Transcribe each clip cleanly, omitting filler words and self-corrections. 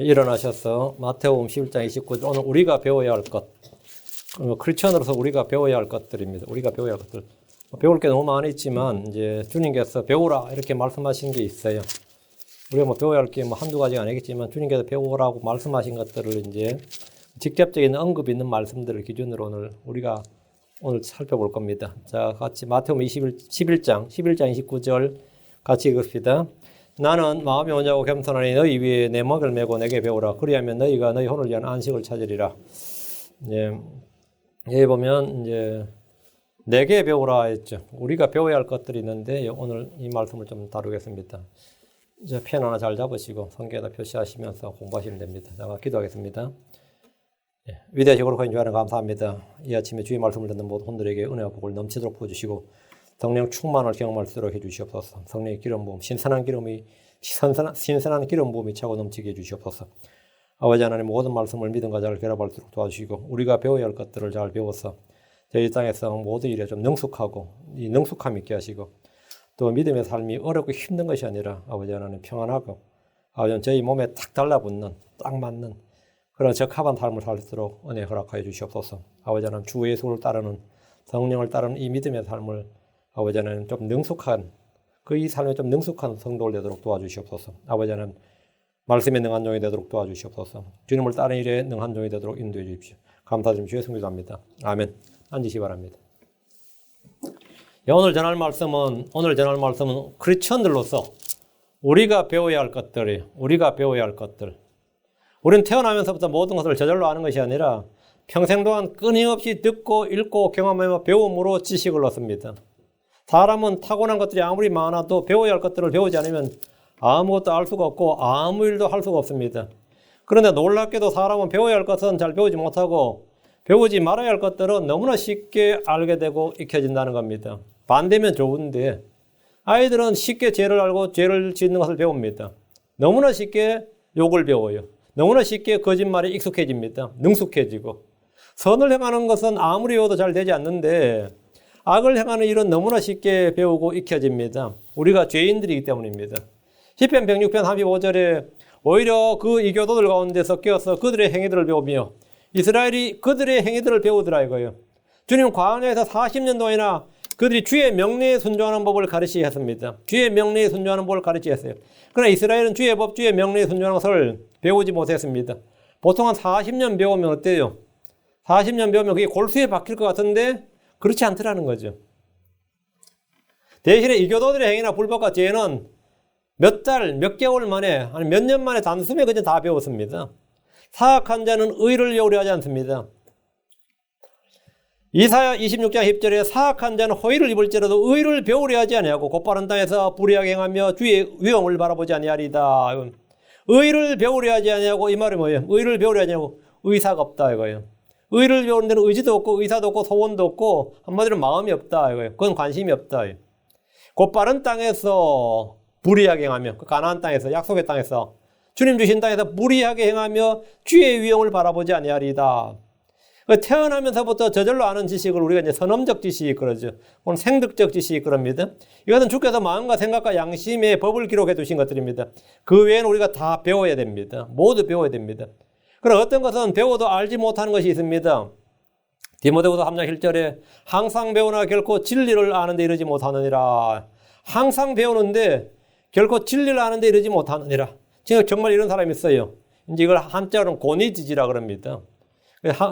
일어나셔서 마태복음 11장 29절 오늘 우리가 배워야 할 것, 크리스천으로서 우리가 배워야 할 것들입니다. 우리가 배워야 할 것들. 배울 게 너무 많이 있지만 이제 주님께서 배우라 이렇게 말씀하신 게 있어요. 우리가 뭐 배워야 할 게 뭐 한두 가지가 아니겠지만 주님께서 배우라고 말씀하신 것들을 이제 직접적인 언급 있는 말씀들을 기준으로 우리가 오늘 살펴볼 겁니다. 자, 같이 마태복음 11장 29절 같이 읽읍시다. 나는 마음이 온유하고 겸손하니 너희 위에 내 몫을 메고 내게 배우라. 그리하면 너희가 너희 혼을 위한 안식을 찾으리라. 여기 보면 이제 내게 배우라 했죠. 우리가 배워야 할 것들이 있는데 오늘 이 말씀을 좀 다루겠습니다. 이제 펜 하나 잘 잡으시고 성경에다 표시하시면서 공부하시면 됩니다. 자, 기도하겠습니다. 위대하시고 거룩하신 주 하나님 감사합니다. 이 아침에 주의 말씀을 듣는 모든 혼들에게 은혜와 복을 넘치도록 부어주시고 성령 충만을 경험할 수 있도록 해주시옵소서. 성령의 기름 부음, 신선한 기름 부음이 차고 넘치게 해주시옵소서. 아버지 하나님 모든 말씀을 믿음과 잘 결합할 수 있도록 도와주시고 우리가 배워야 할 것들을 잘 배워서 저희 땅에서 모든 일에 좀 능숙하고 이 능숙함 있게 하시고 또 믿음의 삶이 어렵고 힘든 것이 아니라 아버지 하나님 평안하고 아버지 저희 몸에 딱 달라붙는 딱 맞는 그런 적합한 삶을 살 수 있도록 은혜 허락하여 주시옵소서. 아버지 하나님 주 예수를 따르는 성령을 따르는 이 믿음의 삶을 아버지 하나님 좀 능숙한 이 삶에 좀 능숙한 성도를 되도록 도와주시옵소서. 아버지 하나님 말씀에 능한 종이 되도록 도와주시옵소서. 주님을 따르는 일에 능한 종이 되도록 인도해 주십시오. 감사드리며 주의 성도 기도합니다. 아멘. 앉으시기 바랍니다. 오늘 전할 말씀은 크리스천들로서 우리가 배워야 할 것들이에요. 우리가 배워야 할 것들. 우리는 태어나면서부터 모든 것을 저절로 아는 것이 아니라 평생 동안 끊임없이 듣고 읽고 경험하며 배움으로 지식을 얻습니다. 사람은 타고난 것들이 아무리 많아도 배워야 할 것들을 배우지 않으면 아무것도 알 수가 없고 아무 일도 할 수가 없습니다. 그런데 놀랍게도 사람은 배워야 할 것은 잘 배우지 못하고 배우지 말아야 할 것들은 너무나 쉽게 알게 되고 익혀진다는 겁니다. 반대면 좋은데 아이들은 쉽게 죄를 알고 죄를 짓는 것을 배웁니다. 너무나 쉽게 욕을 배워요. 너무나 쉽게 거짓말에 익숙해집니다. 능숙해지고 선을 행하는 것은 아무리 배워도 잘 되지 않는데 악을 행하는 일은 너무나 쉽게 배우고 익혀집니다. 우리가 죄인들이기 때문입니다. 시편 106편 35절에 오히려 그 이교도들 가운데서 껴서 그들의 행위들을 배우며 이스라엘이 그들의 행위들을 배우더라 이거예요. 주님 광야에서 40년 동안이나 그들이 주의 명령에 순종하는 법을 가르치게 했습니다. 주의 명령에 순종하는 법을 가르치게 했어요. 그러나 이스라엘은 주의 법, 주의 명령에 순종하는 것을 배우지 못했습니다. 보통 한 40년 배우면 어때요? 40년 배우면 그게 골수에 박힐 것 같은데 그렇지 않더라는 거죠. 대신에 이교도들의 행위나 불법과 죄는 몇 달, 몇 개월 만에, 아니 몇 년 만에 단숨에 그냥 다 배웠습니다. 사악한 자는 의를 배우려 하지 않습니다. 이사야 26장 10절에 사악한 자는 호의를 입을지라도 의를 배우려 하지 아니하고 곧바른 땅에서 불의하게 행하며 주의 위엄을 바라보지 아니하리다. 의를 배우려 하지 아니하고 이 말이 뭐예요? 의를 배우려 하지 아니하고 의사가 없다 이거예요. 의를 배우는 데는 의지도 없고 의사도 없고 소원도 없고 한마디로 마음이 없다 이거예요. 그건 관심이 없다. 곧바른 땅에서 불의하게 행하며 그 가나안 땅에서 약속의 땅에서 주님 주신 땅에서 불의하게 행하며 주의 위엄을 바라보지 아니하리다. 태어나면서부터 저절로 아는 지식을 우리가 이제 선험적 지식 그러죠. 오늘 생득적 지식 그럽니다. 이것은 주께서 마음과 생각과 양심의 법을 기록해 두신 것들입니다. 그 외에는 우리가 다 배워야 됩니다. 모두 배워야 됩니다. 그러나 어떤 것은 배워도 알지 못하는 것이 있습니다. 디모데후서 3장 1절에 항상 배우나 결코 진리를 아는 데 이르지 못하느니라. 항상 배우는데 결코 진리를 아는 데 이르지 못하느니라. 지금 정말 이런 사람이 있어요. 이제 이걸 한자로는 고니지지라 그럽니다.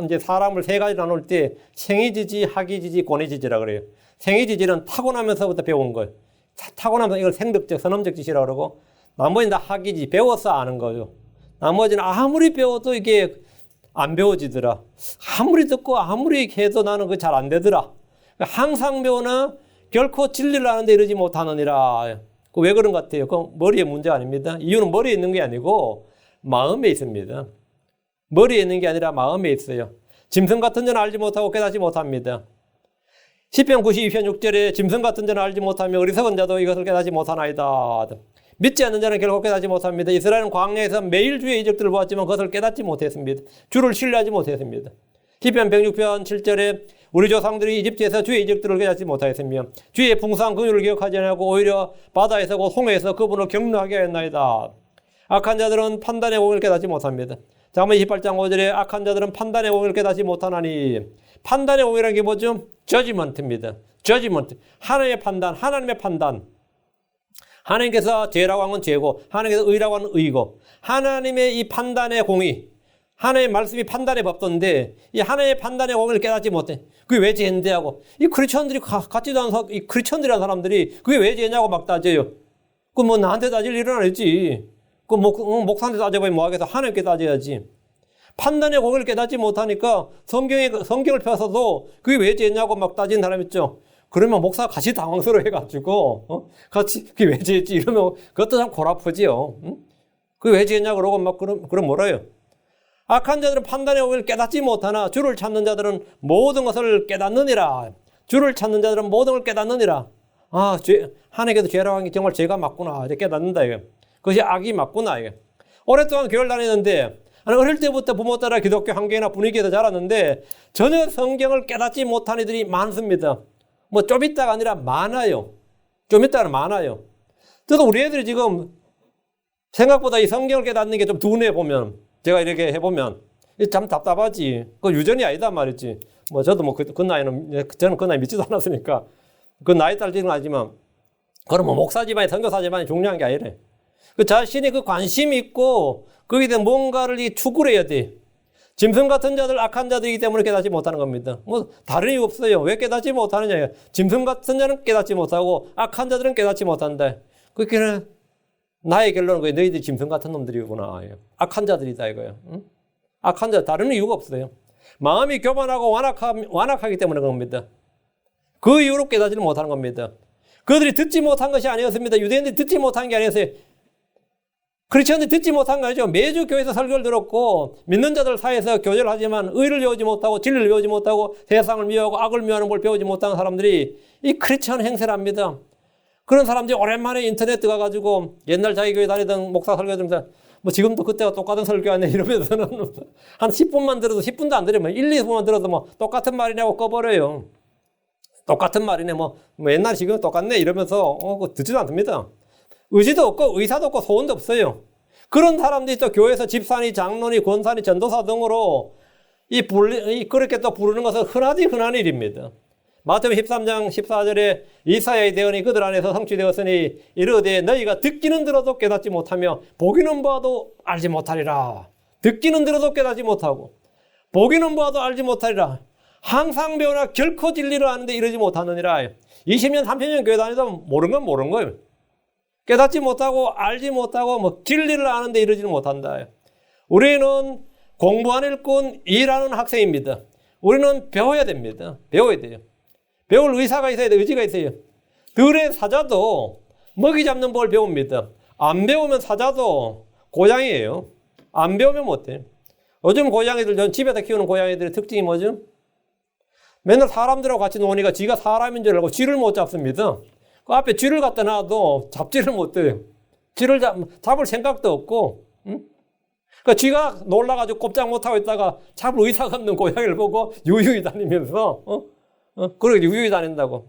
이제 사람을 세 가지 나눌 때 생이지지, 학이지지, 고니지지라 그래요. 생이지지는 타고나면서부터 배운 거예요. 타고나면서 이걸 생득적, 선험적 지시라고 그러고 나머지는 다 학이지, 배워서 아는 거죠. 나머지는 아무리 배워도 이게 안 배워지더라. 아무리 듣고 아무리 해도 나는 그게 잘 안 되더라. 항상 배우나 결코 진리를 아는데 이르지 못하느니라. 왜 그런 것 같아요? 그 머리의 문제 아닙니다. 이유는 머리에 있는 게 아니고 마음에 있습니다. 머리에 있는 게 아니라 마음에 있어요. 짐승 같은 자는 알지 못하고 깨닫지 못합니다. 시편 92편 6절에 짐승 같은 자는 알지 못하며 어리석은 자도 이것을 깨닫지 못하나이다. 믿지 않는 자는 결코 깨닫지 못합니다. 이스라엘은 광야에서 매일 주의 이적들을 보았지만 그것을 깨닫지 못했습니다. 주를 신뢰하지 못했습니다. 시편 106편 7절에 우리 조상들이 이집트에서 주의 이적들을 깨닫지 못하였으며 주의 풍성한 긍휼을 기억하지 않고 오히려 바다에서 곧 홍해에서 그분을 경노하게 하였나이다. 악한 자들은 판단의 공을 깨닫지 못합니다. 잠언 28장 5절에 악한 자들은 판단의 공을 깨닫지 못하나니, 판단의 공이라는 게 뭐죠? 저지먼트입니다. 저지먼트. 하나님의 판단, 하나님의 판단. 하나님께서 죄라고 하는 건 죄고, 하나님께서 의라고 하는 의고, 하나님의 이 판단의 공의, 하나님의 말씀이 판단의 법도인데, 이 하나님의 판단의 공을 깨닫지 못해. 그게 왜 죄인데 하고, 이 크리스천들이 같지도 않은 이 크리스천들이라는 사람들이 그게 왜 죄냐고 막 따져요. 그 뭐 나한테 따질 일은 아니지. 그 목사한테 따져보면 뭐하겠어. 하나님께 따져야지. 판단의 공을 깨닫지 못하니까 성경을 펴서도 그게 왜 죄냐고 막 따지는 사람 있죠. 그러면 목사가 같이 당황스러워 해가지고, 같이, 그게 왜 죄지? 이러면 그것도 참 골아프지요. 그게 왜 죄냐? 그러고 막, 그럼 뭐라요? 악한 자들은 판단의 공을 깨닫지 못하나 주를 찾는 자들은 모든 것을 깨닫느니라. 주를 찾는 자들은 모든 걸 깨닫느니라. 아, 하나님께서 죄라고 하는 게 정말 죄가 맞구나. 이제 깨닫는다, 이게. 그것이 악이 맞구나, 이게. 오랫동안 교회를 다니는데, 어릴 때부터 부모 따라 기독교 환경이나 분위기에서 자랐는데, 전혀 성경을 깨닫지 못한 이들이 많습니다. 뭐 좀 있다가 아니라 많아요. 좀 있다가 많아요. 저도 우리 애들이 지금 생각보다 이 성경을 깨닫는 게 좀 둔해 보면, 제가 이렇게 해보면 참 답답하지. 그 유전이 아니다 말이지. 뭐 저도 뭐 그 나이는, 저는 그 나이 믿지도 않았으니까 그 나이 따지는 아니지만, 그럼 뭐 목사 집안이 선교사 집안이 중요한 게 아니래. 그 자신이 그 관심이 있고 거기에 대해 뭔가를 추구를 해야 돼. 짐승 같은 자들, 악한 자들이기 때문에 깨닫지 못하는 겁니다. 뭐 다른 이유 없어요. 왜 깨닫지 못하느냐. 짐승 같은 자는 깨닫지 못하고 악한 자들은 깨닫지 못한다. 그렇게는 나의 결론은 거예요. 너희들이 짐승 같은 놈들이구나. 악한 자들이다 이거예요. 응? 악한 자, 다른 이유가 없어요. 마음이 교만하고 완악하기 때문에 그런 겁니다. 그 이유로 깨닫지를 못하는 겁니다. 그들이 듣지 못한 것이 아니었습니다. 유대인들이 듣지 못한 게 아니었어요. 크리스천들이 듣지 못한 거 아니죠. 매주 교회에서 설교를 들었고 믿는 자들 사이에서 교제를 하지만 의를 배우지 못하고 진리를 배우지 못하고 세상을 미워하고 악을 미워하는 걸 배우지 못하는 사람들이 이 크리스천 행세랍니다. 그런 사람들이 오랜만에 인터넷 들어가가지고 옛날 자기 교회 다니던 목사 설교 들으면서 뭐 지금도 그때와 똑같은 설교하네 이러면서는 한 10분만 들어도 10분도 안 들으면 1, 2분만 들어도 뭐 똑같은 말이냐고 꺼버려요. 똑같은 말이네 뭐 옛날 지금 똑같네 이러면서 듣지도 않습니다. 의지도 없고 의사도 없고 소원도 없어요. 그런 사람들이 또 교회에서 집사니 장로니 권사니 전도사 등으로 그렇게 또 부르는 것은 흔한 일입니다. 마태복음 13장 14절에 이사야의 대언이 그들 안에서 성취되었으니 이르되 너희가 듣기는 들어도 깨닫지 못하며 보기는 봐도 알지 못하리라. 듣기는 들어도 깨닫지 못하고 보기는 봐도 알지 못하리라. 항상 배우나 결코 진리를 아는데 이르지 못하느니라. 20년 30년 교회 다니도 모르는 건 모르는 거예요. 깨닫지 못하고 알지 못하고 뭐 진리를 아는데 이르지는 못한다. 우리는 공부하는 일꾼, 일하는 학생입니다. 우리는 배워야 됩니다. 배워야 돼요. 배울 의사가 있어야 돼요. 의지가 있어요. 들의 사자도 먹이 잡는 법을 배웁니다. 안 배우면 사자도 고양이에요. 안 배우면 못해요. 요즘 고양이들, 전 집에서 키우는 고양이들의 특징이 뭐죠? 맨날 사람들하고 같이 노니까 지가 사람인 줄 알고 쥐를 못 잡습니다. 그 앞에 쥐를 갖다 놔도 잡지를 못해요. 쥐를 잡을 생각도 없고, 응? 그러니까 쥐가 놀라가지고 꼼짝 못하고 있다가 잡을 의사가 없는 고양이를 보고 유유히 다니면서, 그렇게 유유히 다닌다고.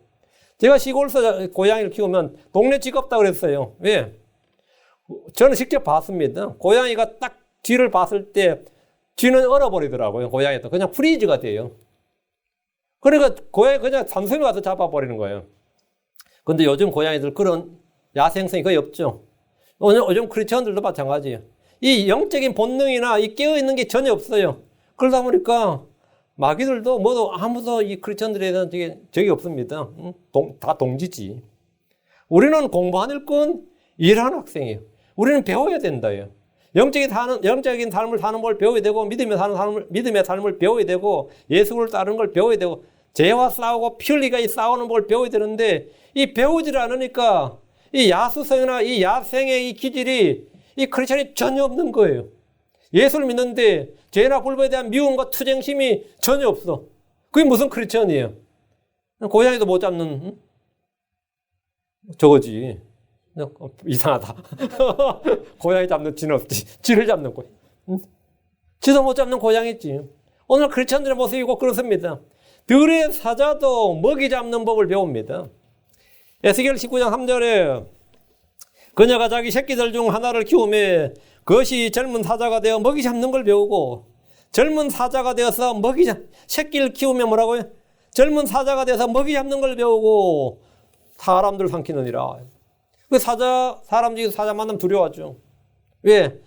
제가 시골에서 고양이를 키우면 동네 쥐가 없다고 그랬어요. 왜? 저는 직접 봤습니다. 고양이가 딱 쥐를 봤을 때 쥐는 얼어버리더라고요. 고양이도 그냥 프리즈가 돼요. 그러니까 고양이 그냥 단숨에 와서 잡아버리는 거예요. 근데 요즘 고양이들 그런 야생성이 거의 없죠. 요즘 크리스천들도 마찬가지예요. 이 영적인 본능이나 이 깨어있는 게 전혀 없어요. 그러다 보니까 마귀들도 뭐도 아무도 이 크리스천들에 대한 적이 없습니다. 다 동지지. 우리는 공부하는 일꾼, 일하는 학생이에요. 우리는 배워야 된다요. 영적인 삶을 사는 걸 배워야 되고 믿음의 삶을 배워야 되고 예수를 따르는 걸 배워야 되고 죄와 싸우고 피 흘리가 싸우는 걸 배워야 되는데 이 배우질 않으니까 이 야수성이나 이 야생의 이 기질이 이 크리스천이 전혀 없는 거예요. 예수를 믿는데 죄나 불법에 대한 미움과 투쟁심이 전혀 없어. 그게 무슨 크리스천이에요? 고양이도 못 잡는 저거지. 이상하다. 고양이 잡는 쥐는 없지. 쥐를 잡는 고양이. 쥐도 못 잡는 고양이지. 오늘 크리스천들의 모습이 꼭 그렇습니다. 들의 사자도 먹이 잡는 법을 배웁니다. 에스겔 19장 3절에 그녀가 자기 새끼들 중 하나를 키우며 그것이 젊은 사자가 되어 먹이 잡는 걸 배우고, 젊은 사자가 되어서 새끼를 키우며 뭐라고요? 젊은 사자가 되어서 먹이 잡는 걸 배우고 사람들 삼키느니라. 그 사람들이 사자 만나면 두려워하죠. 왜?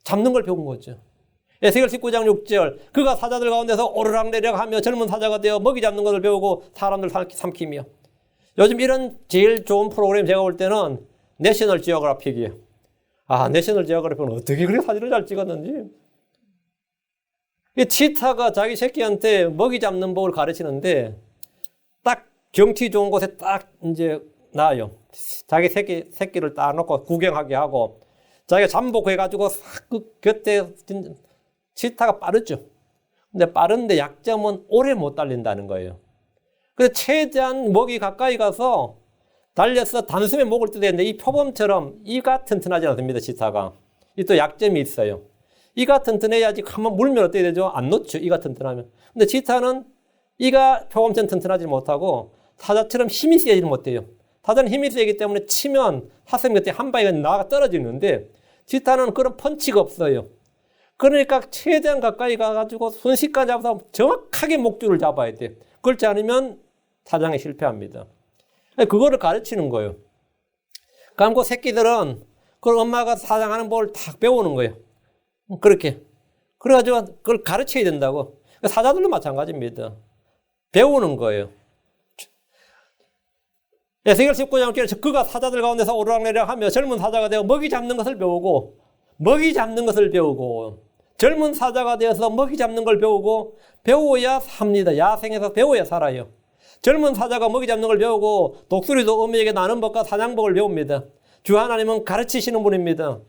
잡는 걸 배운 거죠. 에스겔 19장 6절, 그가 사자들 가운데서 오르락내리락 하며 젊은 사자가 되어 먹이 잡는 것을 배우고 사람들 삼키며. 요즘 이런 제일 좋은 프로그램 제가 볼 때는 내셔널 지오그래픽이에요. 내셔널 지오그래픽은 어떻게 그렇게 사진을 잘 찍었는지. 이 치타가 자기 새끼한테 먹이 잡는 법을 가르치는데 딱 경치 좋은 곳에 딱 이제 놔요. 자기 새끼를 딱 놓고 구경하게 하고 자기가 잠복해가지고 그 곁에 치타가 빠르죠. 근데 빠른데 약점은 오래 못 달린다는 거예요. 그래서 최대한 먹이 가까이 가서 달려서 단숨에 목을 뜯어야 되는데 이 표범처럼 이가 튼튼하지 않습니다. 치타가. 이 또 약점이 있어요. 이가 튼튼해야지 한번 물면 어떻게 되죠? 안 놓죠. 이가 튼튼하면. 근데 치타는 이가 표범처럼 튼튼하지 못하고 사자처럼 힘이 세지 못해요. 사자는 힘이 세기 때문에 치면 사슴 곁에 한 방에 나가 떨어지는데 치타는 그런 펀치가 없어요. 그러니까 최대한 가까이 가가지고 순식간에 잡아서 정확하게 목줄을 잡아야 돼. 그렇지 않으면 사냥에 실패합니다. 그거를 가르치는 거예요. 그럼 그 새끼들은 그 엄마가 사냥하는 법을 다 배우는 거예요. 그렇게. 그래가지고 그걸 가르쳐야 된다고. 사자들도 마찬가지입니다. 배우는 거예요. 에스겔 19장 6절에 그가 사자들 가운데서 오르락내리락 하며 젊은 사자가 되어 먹이 잡는 것을 배우고, 젊은 사자가 되어서 먹이 잡는 걸 배우고, 배워야 삽니다. 야생에서 배워야 살아요. 젊은 사자가 먹이 잡는 걸 배우고 독수리도 어미에게 나는 법과 사냥법을 배웁니다. 주 하나님은 가르치시는 분입니다.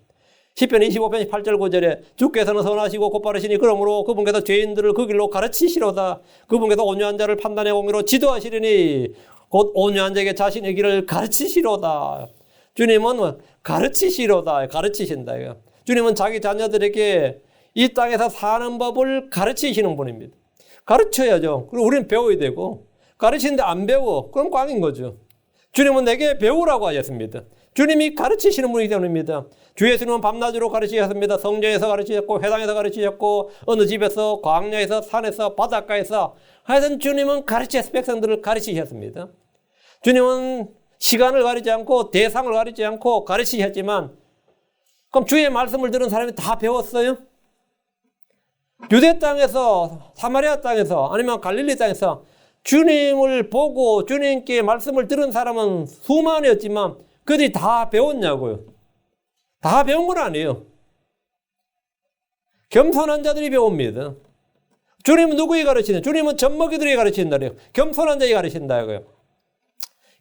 시편 25편 8절 9절에 주께서는 선하시고 곧바르시니 그러므로 그분께서 죄인들을 그 길로 가르치시로다. 그분께서 온유한 자를 판단의 공의로 지도하시리니 곧 온유한 자에게 자신의 길을 가르치시로다. 주님은 가르치시로다. 가르치신다. 주님은 자기 자녀들에게 이 땅에서 사는 법을 가르치시는 분입니다. 가르쳐야죠. 그리고 우리는 배워야 되고, 가르치는데 안 배워. 그럼 꽝인 거죠. 주님은 내게 배우라고 하셨습니다. 주님이 가르치시는 분이기 때문입니다. 주 예수님은 밤낮으로 가르치셨습니다. 성전에서 가르치셨고, 회당에서 가르치셨고, 어느 집에서, 광야에서, 산에서, 바닷가에서, 하여튼 주님은 가르치셔서 백성들을 가르치셨습니다. 주님은 시간을 가리지 않고, 대상을 가리지 않고 가르치셨지만, 그럼 주의 말씀을 들은 사람이 다 배웠어요? 유대 땅에서, 사마리아 땅에서, 아니면 갈릴리 땅에서 주님을 보고 주님께 말씀을 들은 사람은 수만이었지만 그들이 다 배웠냐고요? 다 배운 건 아니에요. 겸손한 자들이 배웁니다. 주님은 누구에게 가르치냐? 주님은 젖먹이들에게 가르친다래요. 겸손한 자에게 가르친다고요.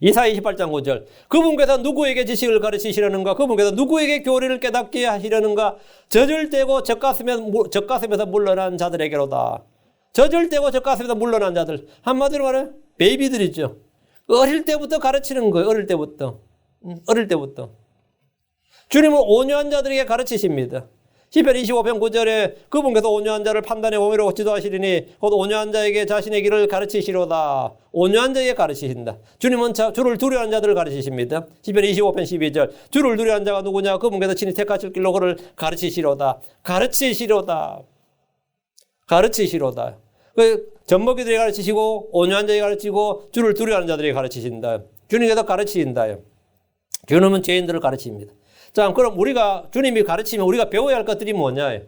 이사야 28장 5절, 그분께서 누구에게 지식을 가르치시려는가? 그분께서 누구에게 교리를 깨닫게 하시려는가? 젖을떼고 젖가슴에서 물러난 자들에게로다. 젖을떼고 젖가슴에서 물러난 자들, 한마디로 말해 베이비들이죠. 어릴 때부터 가르치는 거예요. 어릴 때부터. 주님은 온유한 자들에게 가르치십니다. 시편 25편 9절에 그분께서 온유한 자를 판단의 공의로 지도하시리니 곧 온유한 자에게 자신의 길을 가르치시로다. 온유한 자에게 가르치신다. 주님은 주를 두려워하는 자들을 가르치십니다. 시편 25편 12절, 주를 두려워하는 자가 누구냐? 그분께서 친히 택하실 길로 그를 가르치시로다. 젖먹이들에게 가르치시고, 온유한 자에게 가르치고, 주를 두려워하는 자들에게 가르치신다. 주님께서 가르치신다. 주님은 죄인들을 가르칩니다. 자, 그럼 주님이 가르치면 우리가 배워야 할 것들이 뭐냐?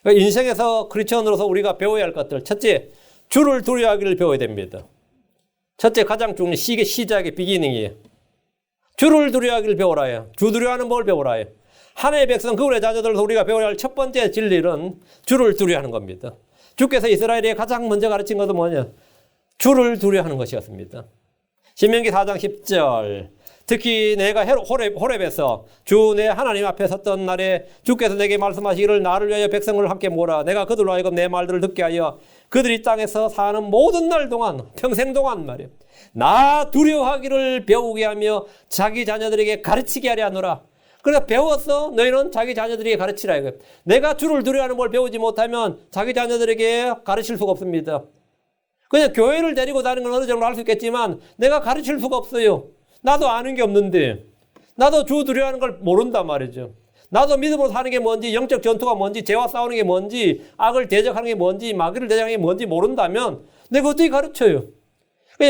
인생에서 크리스천으로서 우리가 배워야 할 것들. 첫째, 주를 두려워하기를 배워야 됩니다. 첫째, 가장 중요한 시작의 비기닝이에요. 주를 두려워하기를 배우라요. 주 두려워하는 법을 배우라요. 하나님의 백성, 그분의 자녀들로서 우리가 배워야 할 첫 번째 진리는 주를 두려워하는 겁니다. 주께서 이스라엘에 가장 먼저 가르친 것은 뭐냐? 주를 두려워하는 것이었습니다. 신명기 4장 10절, 특히 내가 호렙에서 주 내 하나님 앞에 섰던 날에 주께서 내게 말씀하시기를 나를 위하여 백성을 함께 모으라. 내가 그들로 하여금 내 말들을 듣게 하여 그들이 땅에서 사는 모든 날 동안, 평생 동안 말이에요, 나 두려워하기를 배우게 하며 자기 자녀들에게 가르치게 하려 하노라. 그래서 배워서 너희는 자기 자녀들에게 가르치라 이거예요. 내가 주를 두려워하는 걸 배우지 못하면 자기 자녀들에게 가르칠 수가 없습니다. 그냥 교회를 데리고 다니는 건 어느 정도 할 수 있겠지만 내가 가르칠 수가 없어요. 나도 아는 게 없는데. 나도 주 두려워하는 걸 모른단 말이죠. 나도 믿음으로 사는 게 뭔지, 영적 전투가 뭔지, 죄와 싸우는 게 뭔지, 악을 대적하는 게 뭔지, 마귀를 대적하는 게 뭔지 모른다면 내가 어떻게 가르쳐요?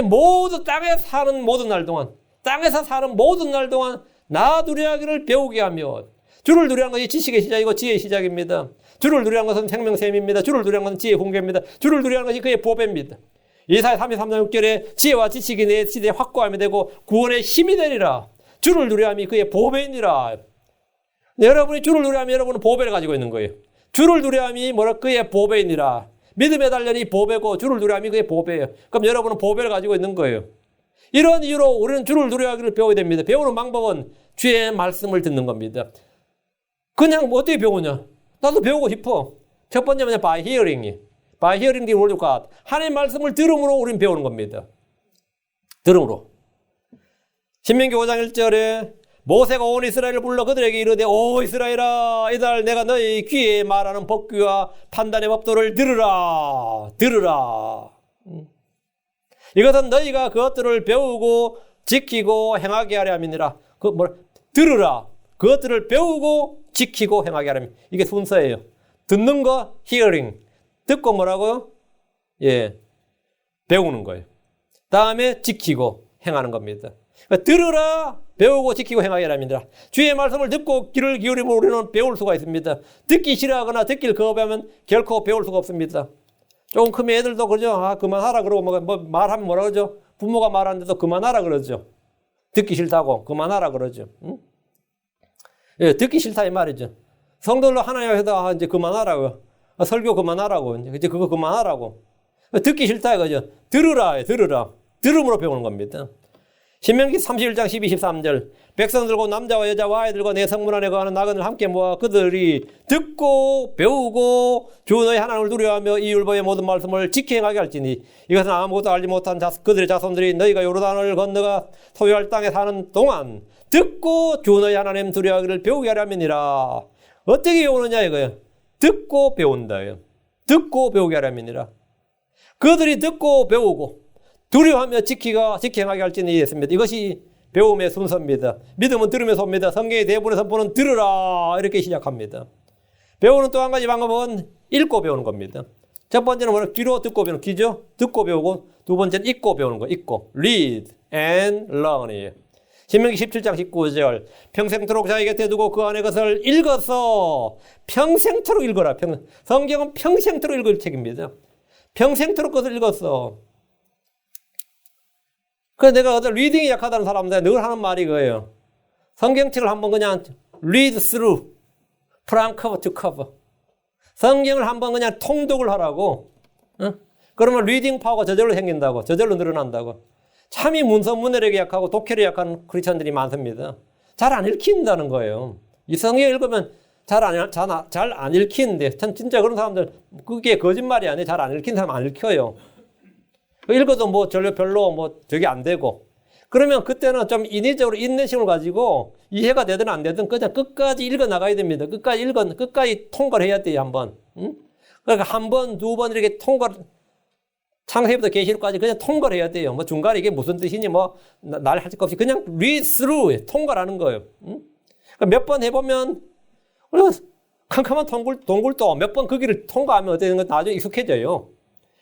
모두 땅에 사는 모든 날 동안, 땅에서 사는 모든 날 동안 나 두려워하기를 배우게 하며, 주를 두려워하는 것이 지식의 시작이고 지혜의 시작입니다. 주를 두려워하는 것은 생명샘입니다. 주를 두려워하는 것은 지혜의 공개입니다. 주를 두려워하는 것이 그의 보배입니다. 이사야 33장 6절에 지혜와 지식이 내 시대에 확고함이 되고 구원의 힘이 되리라. 주를 두려워함이 그의 보배이니라. 여러분이 주를 두려워하면 여러분은 보배를 가지고 있는 거예요. 주를 두려워함이 그의 보배이니라. 믿음의 단련이 보배고 주를 두려워함이 그의 보배예요. 그럼 여러분은 보배를 가지고 있는 거예요. 이런 이유로 우리는 주를 두려워하기를 배워야 됩니다. 배우는 방법은 주의 말씀을 듣는 겁니다. 그냥 어떻게 배우냐? 나도 배우고 싶어. 첫 번째는 by hearing. by hearing the word of God. 하나님의 말씀을 들음으로 우리는 배우는 겁니다. 들음으로. 신명기 5장 1절에 모세가 온 이스라엘을 불러 그들에게 이르되 오 이스라엘아 이날 내가 너희 귀에 말하는 법규와 판단의 법도를 들으라. 이것은 너희가 그것들을 배우고 지키고 행하게 하려 함이니라. 들으라. 그것들을 배우고 지키고 행하게 하려 함이니라. 이게 순서예요. 듣는 거 hearing. 듣고 뭐라고요? 배우는 거예요. 다음에 지키고 행하는 겁니다. 그러니까 들으라, 배우고 지키고 행하게 하려 함이니라. 주의 말씀을 듣고 귀를 기울이면 우리는 배울 수가 있습니다. 듣기 싫어하거나 듣기를 거부하면 결코 배울 수가 없습니다. 조금 크면 애들도 그러죠. 그만하라 그러고 말하면 뭐라 그러죠? 부모가 말하는데도 그만하라 그러죠. 듣기 싫다고 그만하라 그러죠. 응? 듣기 싫다 이 말이죠. 성도들로 하나님 앞에서 이제 그만하라고요. 설교 그만하라고. 이제 그거 그만하라고. 듣기 싫다 이거죠. 들으라. 들음으로 배우는 겁니다. 신명기 31장 12, 13절 백성들과 남자와 여자와 아이들과 내 성문 안에 거하는 나그네를 함께 모아 그들이 듣고 배우고 주 너희 하나님을 두려워하며 이 율법의 모든 말씀을 지켜 행하게 할지니 이것은 아무것도 알지 못한 그들의 자손들이 너희가 요르단을 건너가 소유할 땅에 사는 동안 듣고 주 너희 하나님 두려워하기를 배우게 하려 함이니라. 어떻게 배우느냐 이거예요. 듣고 배운다예요. 듣고 배우게 하려 함이니라. 그들이 듣고 배우고 두려워하며 지켜행하게 할지니 이랬습니다. 이것이 배움의 순서입니다. 믿음은 들으면서 옵니다. 성경의 대부분의 선포는 들으라 이렇게 시작합니다. 배우는 또 한 가지 방법은 읽고 배우는 겁니다. 첫 번째는 뭐냐? 귀로 듣고 배우는 귀죠. 듣고 배우고 두 번째는 읽고 배우는 거. 읽고 read and learn이에요. 신명기 17장 19절 평생토록 자기 곁에 두고 그 안에 것을 읽어서 평생토록 읽어라. 성경은 평생토록 읽을 책입니다. 평생토록 것을 읽었어. 그래서 내가 어떤 리딩이 약하다는 사람들 늘 하는 말이 그거예요. 성경책을 한번 그냥 read through, from cover to cover. 성경을 한번 그냥 통독을 하라고. 그러면 리딩 파워가 저절로 생긴다고. 저절로 늘어난다고. 참이 문서문해력이 약하고 독해력이 약한 크리스천들이 많습니다. 잘 안 읽힌다는 거예요. 이 성경 읽으면 잘 안 읽히는데 참 진짜 그런 사람들 그게 거짓말이 아니에요. 잘 안 읽힌 사람 안 읽혀요. 읽어도 별로 저게 안 되고. 그러면 그때는 좀 인위적으로 인내심을 가지고 이해가 되든 안 되든 그냥 끝까지 읽어 나가야 됩니다. 끝까지 통과를 해야 돼요, 한번. 그러니까 한 번, 두 번 이렇게 창세기부터 계시록까지 그냥 통과를 해야 돼요. 중간에 이게 무슨 뜻이니 날 할 것 없이 그냥 read through, 통과라는 거예요. 그러니까 몇 번 해보면, 캄캄한 동굴도 몇 번 그 길을 통과하면 어떻게 되는 건 나중에 익숙해져요.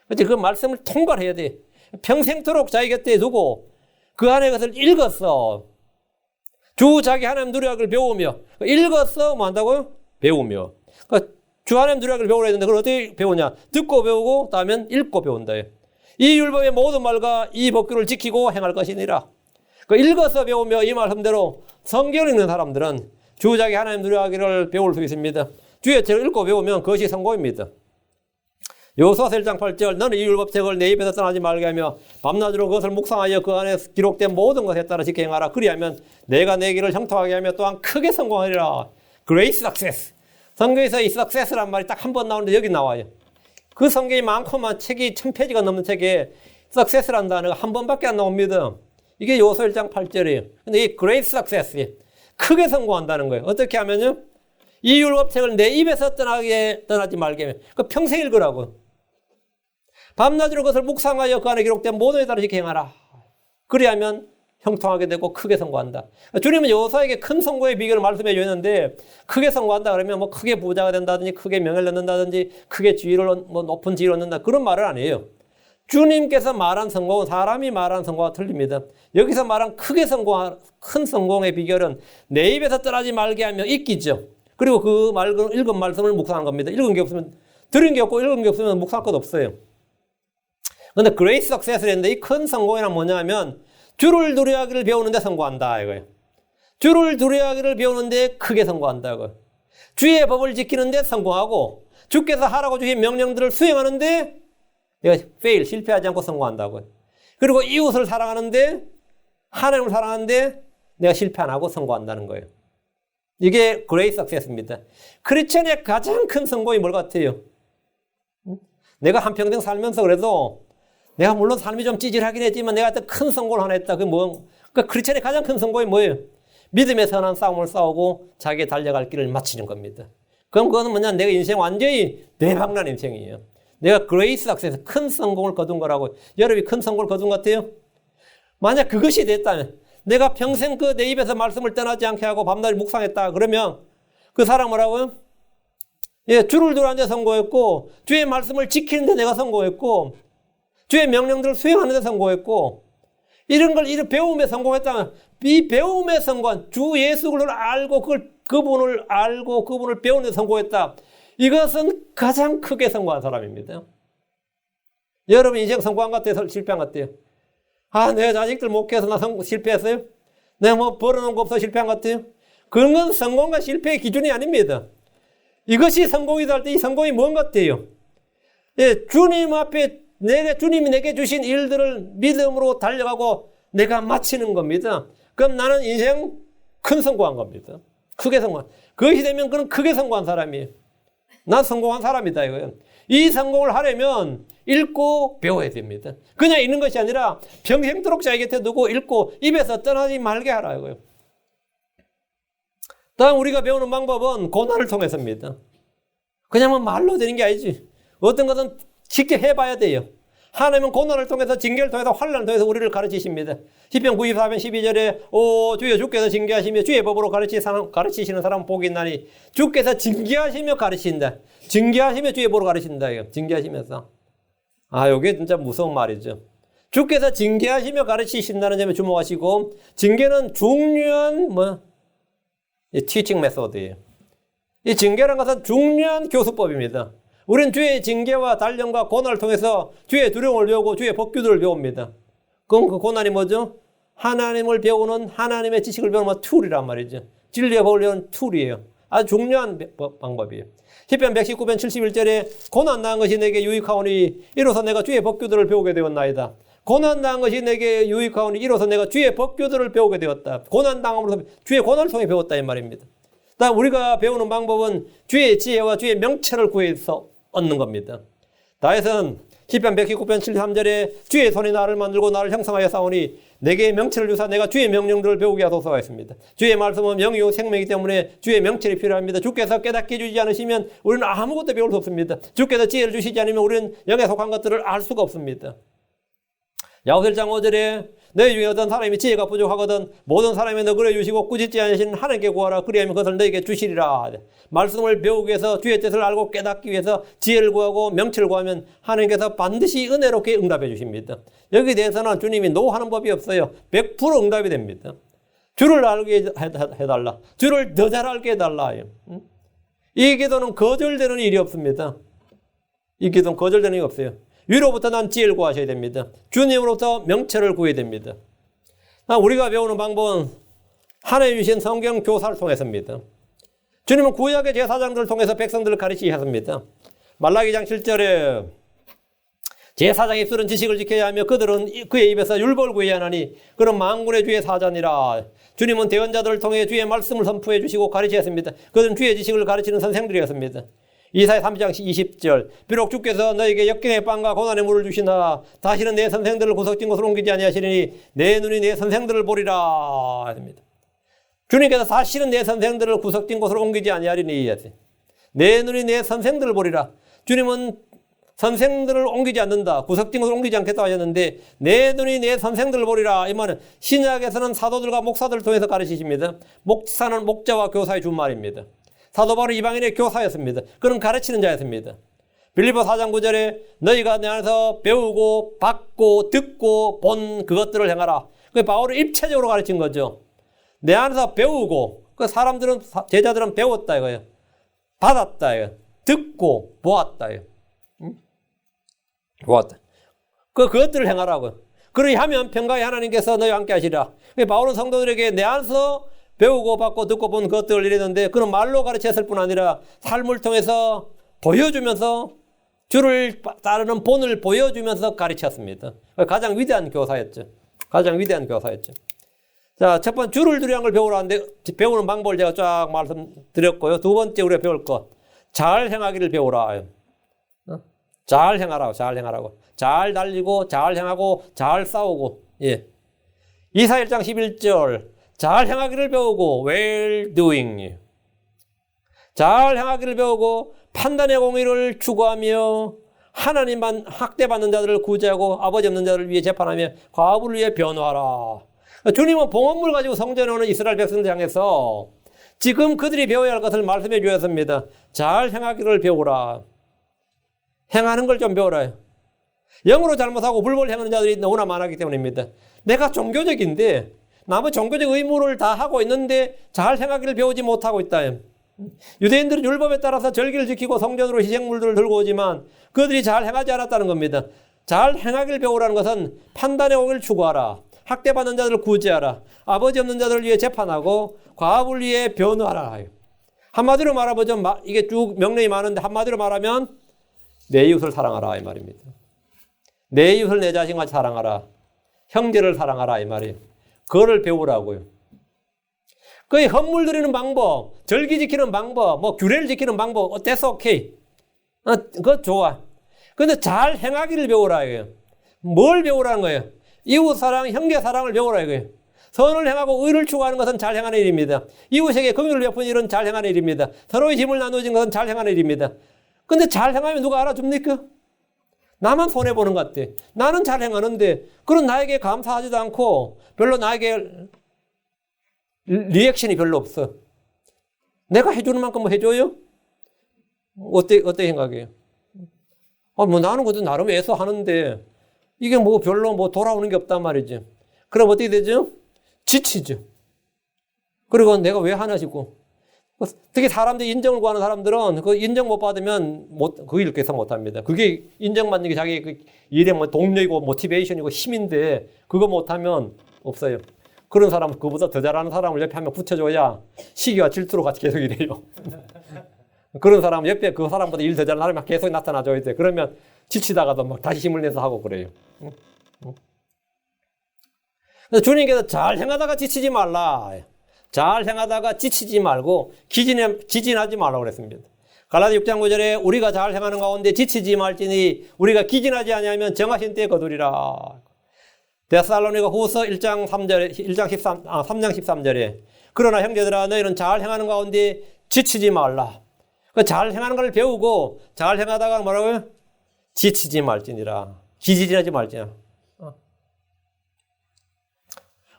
그렇지, 그 말씀을 통과를 해야 돼. 평생토록 자기 곁에 두고 그 안에 것을 읽었어. 주 자기 하나님 누려하기를 배우며. 읽었어 뭐 한다고요? 배우며. 그러니까 주 하나님 누려하기를 배우라 했는데 그걸 어떻게 배우냐? 듣고 배우고 다음엔 읽고 배운다. 이 율법의 모든 말과 이 법규를 지키고 행할 것이니라. 그러니까 읽어서 배우며 이 말씀대로 성경을 읽는 사람들은 주 자기 하나님 누려하기를 배울 수 있습니다. 주의 책을 읽고 배우면 그것이 성공입니다. 여호수아서 1장 8절 너는 이 율법책을 내 입에서 떠나지 말게 하며 밤낮으로 그것을 묵상하여 그 안에 기록된 모든 것에 따라 지켜 행하라. 그리하면 내가 내 길을 형통하게 하며 또한 크게 성공하리라. Great success. 성경에서 이 success란 말이 딱 한 번 나오는데 여기 나와요. 그 성경이 많고만 책이 1000페이지가 넘는 책에 success라는 단어가 한 번밖에 안 나옵니다. 이게 여호수아 1장 8절이에요. 근데 이 great success, 크게 성공한다는 거예요. 어떻게 하면요? 이 율법책을 내 입에서 떠나지 말게 하면 평생 읽으라고. 밤낮으로 그것을 묵상하여 그 안에 기록된 모든 에 따라 지켜 행하라. 그리하면 형통하게 되고 크게 성공한다. 주님은 여호수아에게 큰 성공의 비결을 말씀해 주셨는데 크게 성공한다 그러면 뭐 크게 부자가 된다든지 크게 명예를 얻는다든지 크게 지위를 뭐 높은 지위를 얻는다 그런 말을 안 해요. 주님께서 말한 성공은 사람이 말한 성공과 틀립니다. 여기서 말한 크게 성공한 큰 성공의 비결은 내 입에서 떠나지 말게 하며 읽기죠. 그리고 그 읽은 말씀을 묵상하는 겁니다. 읽은 게 없으면 들은 게 없고 읽은 게 없으면 묵상할 것 없어요. 그런데 그레이트 석세스를 했는데 이 큰 성공이란 뭐냐면 주를 두려워하기를 배우는데 성공한다 이거예요. 주를 두려워하기를 배우는데 크게 성공한다 이거예요. 주의 법을 지키는데 성공하고 주께서 하라고 주신 명령들을 수행하는데 내가 실패하지 않고 성공한다고요. 그리고 이웃을 사랑하는데 하나님을 사랑하는데 내가 실패 안 하고 성공한다는 거예요. 이게 그레이트 석세스입니다. 크리스천의 가장 큰 성공이 뭘 같아요? 내가 한평생 살면서 그래도 내가 물론 삶이 좀 찌질하긴 했지만 내가 큰 성공을 하나 했다. 그게 뭐? 그러니까 크리스천의 가장 큰 성공이 뭐예요? 믿음의 선한 싸움을 싸우고 자기의 달려갈 길을 마치는 겁니다. 그럼 그거는 뭐냐? 내가 인생 완전히 대박난 인생이에요. 내가 그레이트 석세스 큰 성공을 거둔 거라고. 여러분이 큰 성공을 거둔 것 같아요? 만약 그것이 됐다면 내가 평생 그 내 입에서 말씀을 떠나지 않게 하고 밤낮 묵상했다. 그러면 그 사람 뭐라고요? 예, 주를 두려워하는 데 성공했고 주의 말씀을 지키는 데 내가 성공했고 주의 명령들을 수행하는 데 성공했고 이런 걸 배움에 성공했다면 이 배움에 성공한 주 예수 그리스도를 알고 그분을 알고 그분을 배우는 데 성공했다. 이것은 가장 크게 성공한 사람입니다. 여러분 인생 성공한 것 같아요? 실패한 것 같아요? 아, 내가 자식들 못 키워서 나 실패했어요? 내가 뭐 벌어놓은 거 없어 실패한 것 같아요? 그런 건 성공과 실패의 기준이 아닙니다. 이것이 성공이다 할 때 이 성공이 뭔 것 같아요? 예, 주님 앞에 주님이 내게 주신 일들을 믿음으로 달려가고 내가 마치는 겁니다. 그럼 나는 인생 큰 성공한 겁니다. 크게 성공한. 그것이 되면 그는 크게 성공한 사람이에요. 난 성공한 사람이다 이거예요. 이 성공을 하려면 읽고 배워야 됩니다. 그냥 읽는 것이 아니라 평생도록 자기 곁에 두고 읽고 입에서 떠나지 말게 하라 이거예요. 다음 우리가 배우는 방법은 고난을 통해서입니다. 그냥 뭐 말로 되는 게 아니지. 어떤 것은 직접 해봐야 돼요. 하나님은 고난을 통해서 징계를 통해서 환난을 통해서 우리를 가르치십니다. 시편 94편 12절에 오 주여 주께서 징계하시며 주의 법으로 가르치시는 사람은 복이 있나니 주께서 징계하시며 가르친다. 징계하시며 주의 법으로 가르친다. 징계하시면서. 아 이게 진짜 무서운 말이죠. 주께서 징계하시며 가르치신다는 점에 주목하시고 징계는 중요한 티칭 메소드예요. 이 징계라는 것은 중요한 교수법입니다. 우리는 주의 징계와 단련과 고난을 통해서 주의 두려움을 배우고 주의 법규들을 배웁니다. 그럼 그 고난이 뭐죠? 하나님을 배우는 하나님의 지식을 배우는 툴이란 말이죠. 진리의 법을 배우는 툴이에요. 아주 중요한 방법이에요. 시편 119편 71절에 고난 당한 것이 내게 유익하오니 이로써 내가 주의 법규들을 배우게 되었나이다. 고난 당한 것이 내게 유익하오니 이로써 내가 주의 법규들을 배우게 되었다. 고난 당함으로써 주의 고난을 통해 배웠다 이 말입니다. 다음 우리가 배우는 방법은 주의 지혜와 주의 명체를 구해서 얻는 겁니다. 다윗은 시편 119편 73절에 주의 손이 나를 만들고 나를 형성하여 싸우니 내게 명체를 주사 내가 주의 명령들을 배우게 하소서가 있습니다. 주의 말씀은 영이요 생명이기 때문에 주의 명체를 필요합니다. 주께서 깨닫게 해주지 않으시면 우리는 아무것도 배울 수 없습니다. 주께서 지혜를 주시지 않으면 우리는 영에 속한 것들을 알 수가 없습니다. 야고보서 1장 5절에 너희 중에 어떤 사람이 지혜가 부족하거든 모든 사람이 너그러 주시고 꾸짖지 않으시는 하나님께 구하라 그리하면 그것을 너에게 주시리라. 말씀을 배우기 위해서 주의 뜻을 알고 깨닫기 위해서 지혜를 구하고 명체를 구하면 하나님께서 반드시 은혜롭게 응답해 주십니다. 여기에 대해서는 주님이 노하는 법이 없어요. 100% 응답이 됩니다. 주를 알게 해달라. 주를 더 잘 알게 해달라. 이 기도는 거절되는 일이 없습니다. 이 기도는 거절되는 일이 없어요. 위로부터 난 지혜를 구하셔야 됩니다. 주님으로부터 명체를 구해야 됩니다. 우리가 배우는 방법은 하나님 주신 성경 교사를 통해서입니다. 주님은 구약의 제사장들을 통해서 백성들을 가르치셨습니다. 말라기 장 7절에 제사장의 입술은 지식을 지켜야 하며 그들은 그의 입에서 율법을 구해야 하나니 그는 만군의 주의 사자니라. 주님은 대언자들을 통해 주의 말씀을 선포해 주시고 가르치셨습니다. 그들은 주의 지식을 가르치는 선생들이었습니다. 이사야 30장 20절 비록 주께서 너에게 역경의 빵과 고난의 물을 주시나 다시는 내 선생들을 구석진 곳으로 옮기지 아니하시리니 내 눈이 내 선생들을 보리라 합니다. 주님께서 다시는 내 선생들을 구석진 곳으로 옮기지 아니하리니 내 눈이 내 선생들을 보리라. 주님은 선생들을 옮기지 않는다. 구석진을 옮기지 않겠다 하셨는데 내 눈이 내 선생들을 보리라. 이 말은 신약에서는 사도들과 목사들을 통해서 가르치십니다. 목사는 목자와 교사의 준말입니다. 사도 바울은 이방인의 교사였습니다. 그는 가르치는 자였습니다. 빌립보 4장 9절에 너희가 내 안에서 배우고 받고 듣고 본 그것들을 행하라. 그 바울은 입체적으로 가르친 거죠. 내 안에서 배우고 그 사람들은 제자들은 배웠다 이거예요. 받았다 이거예요. 듣고 보았다 이거예요. 보았다. 그것들을 행하라고. 그리하면 평강의 하나님께서 너희와 함께 하시리라. 바울은 성도들에게 내 안에서 배우고 받고 듣고 본 것들을 이랬는데 그는 말로 가르쳤을 뿐 아니라 삶을 통해서 보여주면서 주를 따르는 본을 보여주면서 가르쳤습니다. 가장 위대한 교사였죠. 가장 위대한 교사였죠. 자, 첫 번째 주를 두려운 걸 배우라는데 배우는 방법을 제가 쫙 말씀드렸고요. 두 번째 우리가 배울 것, 잘 행하기를 배우라. 잘 행하라고, 잘 행하라고. 잘 달리고, 잘 행하고, 잘 싸우고. 예. 이사 1장 11절. 잘 행하기를 배우고, well doing. 잘 행하기를 배우고, 판단의 공의를 추구하며, 하나님만 학대받는 자들을 구제하고, 아버지 없는 자들을 위해 재판하며, 과부를 위해 변호하라. 주님은 봉헌물 가지고 성전에 오는 이스라엘 백성들 향해서 지금 그들이 배워야 할 것을 말씀해 주셨습니다. 잘 행하기를 배우라. 행하는 걸 좀 배우라. 영으로 잘못하고 불법을 행하는 자들이 너무나 많았기 때문입니다. 내가 종교적인데 남의 종교적 의무를 다 하고 있는데 잘 행하기를 배우지 못하고 있다. 유대인들은 율법에 따라서 절기를 지키고 성전으로 희생물들을 들고 오지만 그들이 잘 행하지 않았다는 겁니다. 잘 행하기를 배우라는 것은 판단의 공의를 추구하라. 학대받는 자들을 구제하라. 아버지 없는 자들을 위해 재판하고 과부를 위해 변호하라. 한마디로 말하면 이게 쭉 명령이 많은데 한마디로 말하면 내 이웃을 사랑하라 이 말입니다. 내 이웃을 내 자신같이 사랑하라. 형제를 사랑하라 이 말이에요. 그거를 배우라고요. 그 헌물 드리는 방법, 절기 지키는 방법, 뭐 규례를 지키는 방법, that's okay. 그거 좋아. 근데 잘 행하기를 배우라 이거예요. 뭘 배우라는 거예요? 이웃 사랑, 형제 사랑을 배우라 이거예요. 선을 행하고 의를 추구하는 것은 잘 행하는 일입니다. 이웃에게 긍휼을 베푸는 일은 잘 행하는 일입니다. 서로의 짐을 나누어진 것은 잘 행하는 일입니다. 근데 잘 행하면 누가 알아줍니까? 나만 손해보는 것 같아. 나는 잘 행하는데 그런 나에게 감사하지도 않고 별로 나에게 리액션이 별로 없어. 내가 해주는 만큼 뭐 해줘요? 어때 생각해요? 뭐 나는 그래도 나름 애써 하는데 이게 뭐 별로 뭐 돌아오는 게 없단 말이지. 그럼 어떻게 되죠? 지치죠. 그리고 내가 왜 하나 싶고. 특히 사람들이 인정을 구하는 사람들은 그 인정 못 받으면 그 일 계속 못 합니다. 그게 인정받는 게 자기 그 일의 뭐 동력이고 모티베이션이고 힘인데 그거 못하면 없어요. 그런 사람, 그보다 더 잘하는 사람을 옆에 한 명 붙여줘야 시기와 질투로 같이 계속 일해요. 그런 사람 옆에 그 사람보다 일 더 잘하는 사람이 계속 나타나줘야 돼. 그러면 지치다가도 막 다시 힘을 내서 하고 그래요. 그래서 주님께서 잘 행하다가 지치지 말라. 잘 행하다가 지치지 말고 기진하지 말라고 그랬습니다. 갈라디아 6장 9절에 우리가 잘 행하는 가운데 지치지 말지니 우리가 기진하지 아니하면 정하신 때에 거두리라. 데살로니가 후서 1장 13절에 그러나 형제들아 너희는 잘 행하는 가운데 지치지 말라. 잘 행하는 걸 배우고 잘 행하다가 뭐라고요? 지치지 말지니라. 기진하지 말지니라.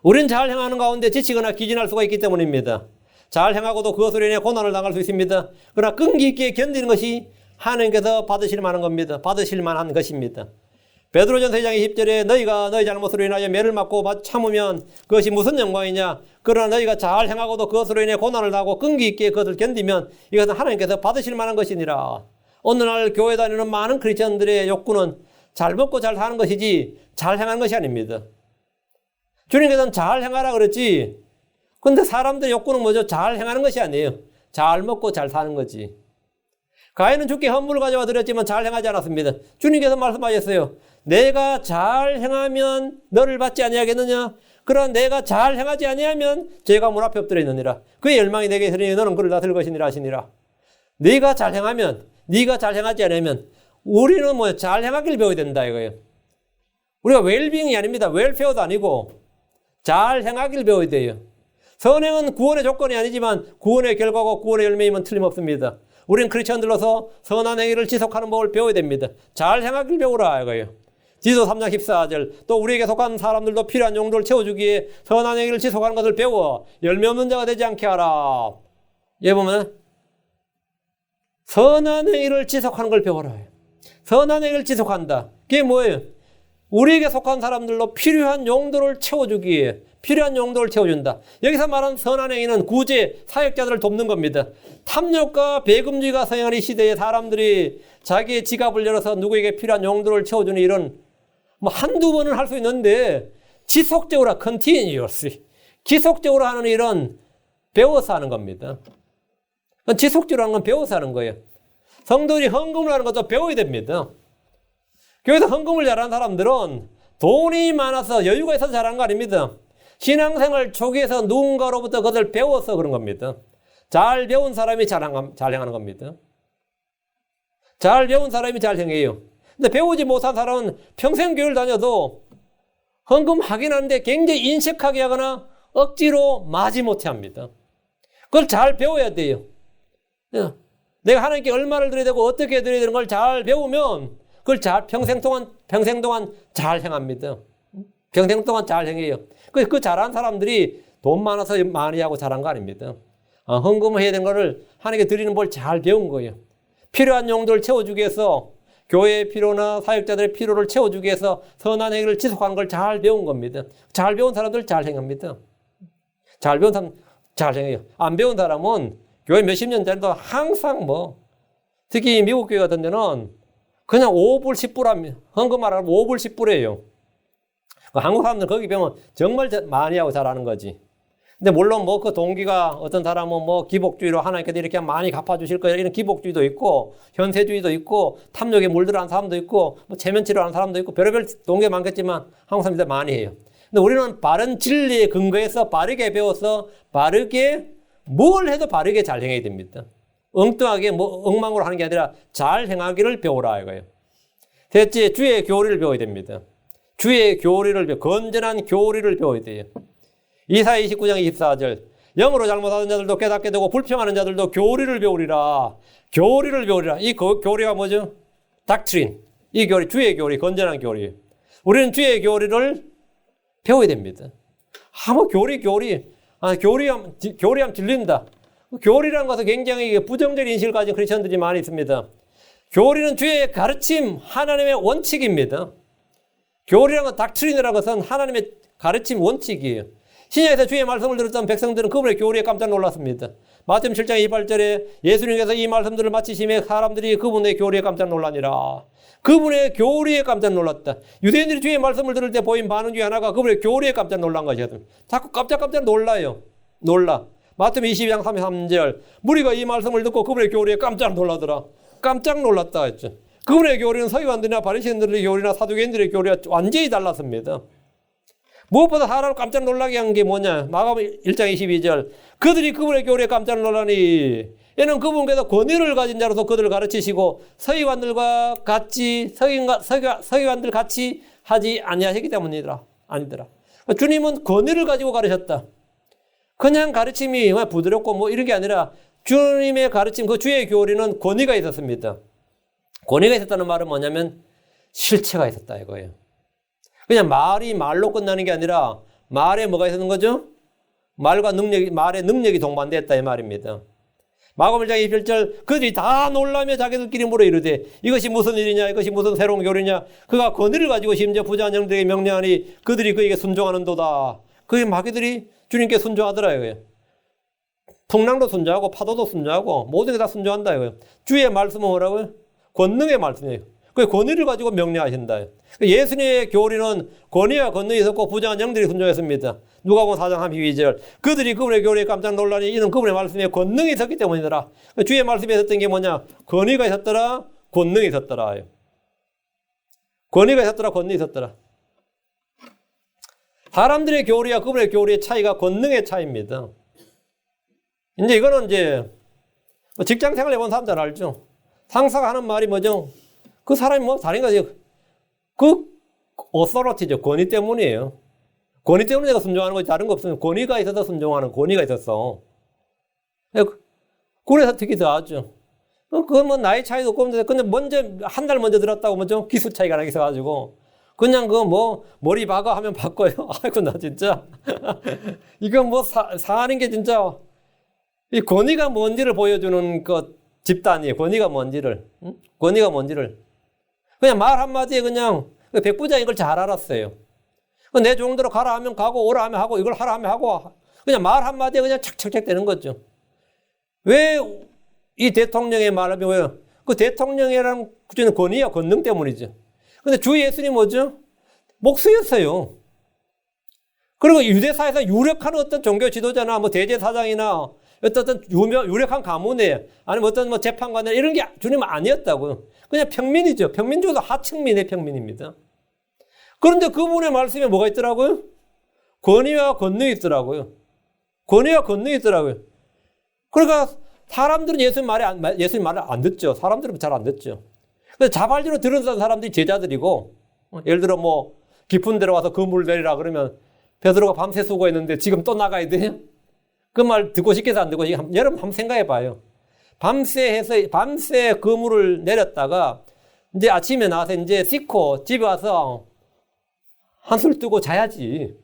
우리는 잘 행하는 가운데 지치거나 기진할 수가 있기 때문입니다. 잘 행하고도 그것으로 인해 고난을 당할 수 있습니다. 그러나 끈기 있게 견디는 것이 하나님께서 받으실 만한 겁니다. 받으실 만한 것입니다. 베드로전서 2장 20절에 너희가 너희 잘못으로 인하여 매를 맞고 참으면 그것이 무슨 영광이냐. 그러나 너희가 잘 행하고도 그것으로 인해 고난을 당하고 끈기 있게 그것을 견디면 이것은 하나님께서 받으실 만한 것이니라. 어느 날 교회 다니는 많은 크리스천들의 욕구는 잘 먹고 잘 사는 것이지 잘 행하는 것이 아닙니다. 주님께서는 잘 행하라 그랬지. 근데 사람들의 욕구는 뭐죠? 잘 행하는 것이 아니에요. 잘 먹고 잘 사는 거지. 가인은 주께 헌물을 가져와 드렸지만 잘 행하지 않았습니다. 주님께서 말씀하셨어요. 내가 잘 행하면 너를 받지 아니하겠느냐? 그러나 내가 잘 행하지 아니하면 죄가 문 앞에 엎드려 있느니라. 그의 열망이 내게 있으니 너는 그를 다스릴 것이니라 하시니라. 네가 잘 행하면, 네가 잘 행하지 않으면 우리는 뭐 잘 행하기를 배워야 된다 이거예요. 우리가 웰빙이 아닙니다. 웰페어도 아니고 잘 행하기를 배워야 돼요. 선행은 구원의 조건이 아니지만 구원의 결과고 구원의 열매이면 틀림없습니다. 우리는 크리스천들로서 선한 행위를 지속하는 법을 배워야 됩니다. 잘 행하길 배우라 이거예요. 디도 3장 14절 또 우리에게 속한 사람들도 필요한 용도를 채워주기 위해 선한 행위를 지속하는 것을 배워 열매 없는 자가 되지 않게 하라. 여기 보면 선한 행위를 지속하는 걸 배워라. 선한 행위를 지속한다. 그게 뭐예요? 우리에게 속한 사람들로 필요한 용도를 채워주기 위해 필요한 용도를 채워준다. 여기서 말하는 선한 행위는 구제, 사역자들을 돕는 겁니다. 탐욕과 배금주의가 성행하는 이 시대에 사람들이 자기의 지갑을 열어서 누구에게 필요한 용도를 채워주는 일은 뭐 한두 번은 할 수 있는데 지속적으로 continuously 지속적으로 하는 일은 배워서 하는 겁니다. 지속적으로 하는 건 배워서 하는 거예요. 성도들이 헌금을 하는 것도 배워야 됩니다. 교회에서 헌금을 잘하는 사람들은 돈이 많아서 여유가 있어서 잘하는 거 아닙니다. 신앙생활 초기에서 누군가로부터 그것을 배워서 그런 겁니다. 잘 배운 사람이 잘 행하는 겁니다. 잘 배운 사람이 잘 행해요. 근데 배우지 못한 사람은 평생 교회를 다녀도 헌금 하긴 하는데 굉장히 인색하게 하거나 억지로 마지못해 합니다. 그걸 잘 배워야 돼요. 내가 하나님께 얼마를 드려야 되고 어떻게 드려야 되는 걸 잘 배우면 그걸 평생 동안 잘 행합니다. 평생 동안 잘 행해요. 그 잘한 사람들이 돈 많아서 많이 하고 잘한 거 아닙니다. 헌금을 해야 되는 거를 하나님께 드리는 걸 잘 배운 거예요. 필요한 용도를 채워주기 위해서 교회의 필요나 사역자들의 필요를 채워주기 위해서 선한 행위를 지속하는 걸 잘 배운 겁니다. 잘 배운 사람들 잘 행합니다. 잘 배운 사람 잘 행해요. 안 배운 사람은 교회 몇십 년 전에도 항상 특히 미국 교회 같은 데는 그냥 5불, 10불 합니다. 헌금하라고 5불, 10불이에요. 한국 사람들 거기 배우면 정말 많이 하고 잘하는 거지. 근데 물론 그 동기가 어떤 사람은 기복주의로 하나님께서 이렇게 많이 갚아주실 거예요. 이런 기복주의도 있고, 현세주의도 있고, 탐욕에 물들어간 사람도 있고, 체면치료 하는 사람도 있고, 별의별 동기가 많겠지만 한국 사람들 많이 해요. 근데 우리는 바른 진리에 근거해서 바르게 배워서 바르게 뭘 해도 바르게 잘 행해야 됩니다. 엉뚱하게 엉망으로 하는 게 아니라 잘 행하기를 배우라 이거예요. 셋째, 주의 교리를 배워야 됩니다. 주의 교리를 건전한 교리를 배워야 돼요. 이사야 29장 24절 영으로 잘못하는 자들도 깨닫게 되고 불평하는 자들도 교리를 배우리라. 교리를 배우리라. 이 교리가 뭐죠? 닥트린. 이 교리, 주의 교리, 건전한 교리. 우리는 주의 교리를 배워야 됩니다. 교리하면 질린다. 교리라는 것은 굉장히 부정적인 인식을 가진 크리스천들이 많이 있습니다. 교리는 주의 가르침, 하나님의 원칙입니다. 교리라는 것, 닥트린이라는 것은 하나님의 가르침 원칙이에요. 신약에서 주의 말씀을 들었던 백성들은 그분의 교리에 깜짝 놀랐습니다. 마태복음 7장 28절에 예수님께서 이 말씀들을 마치심에 사람들이 그분의 교리에 깜짝 놀라니라. 그분의 교리에 깜짝 놀랐다. 유대인들이 주의 말씀을 들을 때 보인 반응 중에 하나가 그분의 교리에 깜짝 놀란 것이거든요. 자꾸 깜짝 놀라요. 놀라. 마태복음 22장 33절 무리가 이 말씀을 듣고 그분의 교리에 깜짝 놀라더라. 깜짝 놀랐다 했죠. 그분의 교리는 서기관들이나 바리새인들의 교리나 사두개인들의 교리와 완전히 달랐습니다. 무엇보다 사람을 깜짝 놀라게 한 게 뭐냐? 마가복음 1장 22절 그들이 그분의 교리에 깜짝 놀라니 이는 그분께서 권위를 가진 자로서 그들을 가르치시고 서기관들과 같이 서기관들 같이 하지 아니하시기 때문이더라. 아니더라. 주님은 권위를 가지고 가르쳤다. 그냥 가르침이 부드럽고 이런 게 아니라 주님의 가르침, 그 주의 교리는 권위가 있었습니다. 권위가 있었다는 말은 뭐냐면 실체가 있었다 이거예요. 그냥 말로 끝나는 게 아니라 말에 뭐가 있었는 거죠? 말의 능력이 동반됐다 이 말입니다. 마가복음 1장 27절 그들이 다 놀라며 자기들끼리 물어 이르되 이것이 무슨 일이냐 이것이 무슨 새로운 교리냐 그가 권위를 가지고 심지어 부자한 영들에게 명령하니 그들이 그에게 순종하는도다. 그게 마귀들이 주님께 순종하더라 이거예요. 풍랑도 순종하고 파도도 순종하고 모든 게 다 순종한다 이거예요. 주의 말씀은 뭐라고요? 권능의 말씀이에요. 그 권위를 가지고 명령하신다. 예수님의 교리는 권위와 권능이 있었고 부정한 영들이 순종했습니다. 누가복음 4장 32절 그들이 그분의 교리에 깜짝 놀라니 이는 그분의 말씀에 권능이 있었기 때문이더라. 주의 말씀에 있었던 게 뭐냐? 권위가 있었더라, 권능이 있었더라. 권위가 있었더라, 권능이 있었더라. 사람들의 교리와 그분의 교리의 차이가 권능의 차이입니다. 이제 이거는 직장 생활 해본 사람 잘 알죠? 상사가 하는 말이 뭐죠? 그 사람이 다른 거지. 그 authority죠. 권위 때문이에요. 권위 때문에 내가 순종하는 거지 다른 거 없으면 권위가 있어서 순종하는 권위가 있었어. 그래서 특히 더 하죠. 그건 뭐 나이 차이도 없고, 근데 먼저, 한 달 먼저 들었다고 먼저 기술 차이가 나게 있어가지고, 그냥 그 뭐, 머리 박아 하면 바꿔요. 아이고, 나 진짜. 이건 뭐 사는 게 진짜, 이 권위가 뭔지를 보여주는 그 집단이에요. 권위가 뭔지를. 응? 권위가 뭔지를. 그냥 말 한마디에 그냥, 백부장이 이걸 잘 알았어요. 내 종대로 가라 하면 가고, 오라 하면 하고, 이걸 하라 하면 하고, 그냥 말 한마디에 그냥 착착착 되는 거죠. 왜 이 대통령의 말을 왜? 그 대통령이라는 구조는 권위와 권능 때문이죠. 근데 주 예수님 뭐죠? 목수였어요. 그리고 유대사에서 유력한 어떤 종교 지도자나 뭐 대제사장이나 어떤 유력한 가문에 아니면 어떤 뭐 재판관이나 이런 게 주님은 아니었다고요. 그냥 평민이죠. 평민 중에도 하층민의 평민입니다. 그런데 그분의 말씀에 뭐가 있더라고요? 권위와 권능이 있더라고요. 권위와 권능이 있더라고요. 그러니까 사람들은 예수님 말을 안 듣죠. 사람들은 잘 안 듣죠. 그래서 자발적으로 들은 사람들이 제자들이고, 예를 들어 뭐 깊은 데로 와서 그물을 내리라 그러면 베드로가 밤새 수고했는데 지금 또 나가야 돼요? 그 말 듣고 싶겠어 안 듣고 싶겠어? 여러분 한번 생각해 봐요. 밤새 그물을 내렸다가 이제 아침에 나와서 이제 씻고 집에 와서 한술 뜨고 자야지.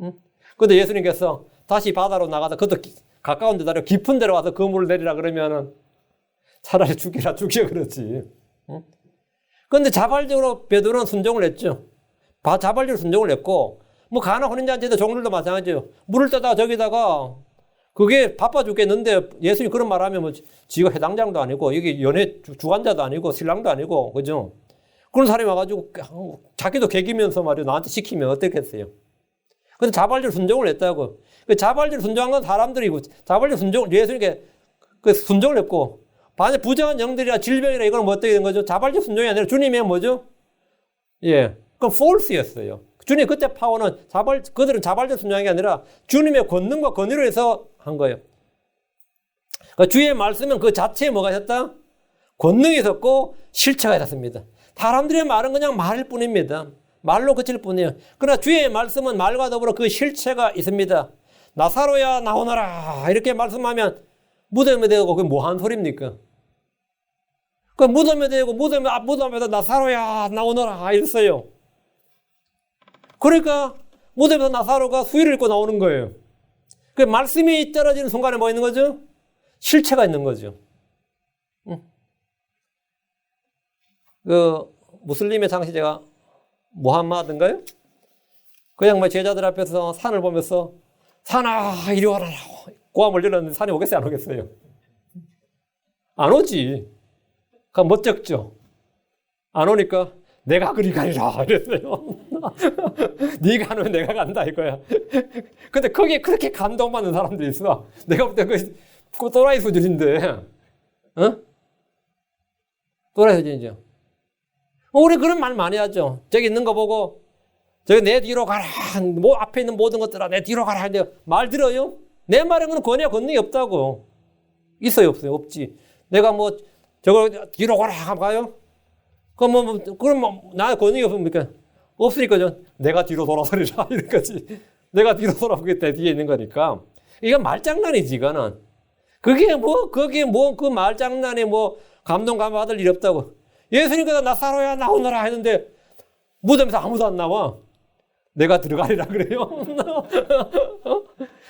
응? 근데 예수님께서 다시 바다로 나가서 그것도 가까운 데다 깊은 데로 와서 그물을 내리라 그러면은 차라리 죽여 그러지. 응? 근데 자발적으로 베드로는 순종을 했죠. 자발적으로 순종을 했고, 뭐 가나 혼인잔치도 종들도 마찬가지예요. 물을 떠다가 저기다가 그게 바빠 죽겠는데 예수님이 그런 말 하면 뭐 지가 해당장도 아니고 여기 연애 주관자도 아니고 신랑도 아니고 그죠? 그런 사람이 와가지고 자기도 개기면서 말이야 나한테 시키면 어떻겠어요? 근데 자발적으로 순종을 했다고. 자발적으로 순종한 건 사람들이고 자발적으로 예수님께 그 순종을 했고 반대 부정한 영들이나 질병이나 이건 뭐 어떻게 된 거죠? 자발적 순종이 아니라 주님의 뭐죠? 예, 그건 false였어요. 주님 그때 파워는 그들은 자발적 순종한 게 아니라 주님의 권능과 권위로 해서 한 거예요. 그러니까 주의 말씀은 그 자체에 뭐가 있었다? 권능이 있었고 실체가 있었습니다. 사람들의 말은 그냥 말일 뿐입니다. 말로 그칠 뿐이에요. 그러나 주의 말씀은 말과 더불어 그 실체가 있습니다. 나사로야 나오너라 이렇게 말씀하면 무덤에 대고 그게 뭐 하는 소리입니까? 그 무덤에 대고 무덤에다 나사로야 나오너라 이랬어요. 그러니까 무덤에서 나사로가 수의를 입고 나오는 거예요. 그 말씀이 떨어지는 순간에 뭐 있는 거죠? 실체가 있는 거죠. 그 무슬림의 장시제가 무함마드인가요? 그냥 뭐 제자들 앞에서 산을 보면서 산아 이리 와라 고함을 질렀는데 산이 오겠어요 안 오겠어요? 안 오지. 그러니까 멋쩍죠. 안 오니까 내가 그리 가리라 이랬어요. 네가 안 오면 내가 간다 이거야. 근데 거기에 그렇게 감동받는 사람들이 있어. 내가 볼 때 그 또라이 수준인데, 어? 또라이 수준이죠. 우리 그런 말 많이 하죠. 저기 있는 거 보고 저기 내 뒤로 가라. 뭐 앞에 있는 모든 것들아 내 뒤로 가라 하는데 말 들어요? 내 말에는 권위와 권능이 없다고. 있어요 없어요? 없지. 내가 뭐 저거 뒤로 가라 하면 가요? 그럼 나 권능이 없습니까? 없으니까 내가 뒤로 돌아서리라 이런 거지. 내가 뒤로 돌아오고 내 뒤에 있는 거니까. 이건 말장난이지 이거는. 그게 뭐 그 말장난에 뭐 감동 받을 일 없다고. 예수님께서 나사로야 나오너라 했는데 무덤에서 아무도 안 나와. 내가 들어가리라 그래요.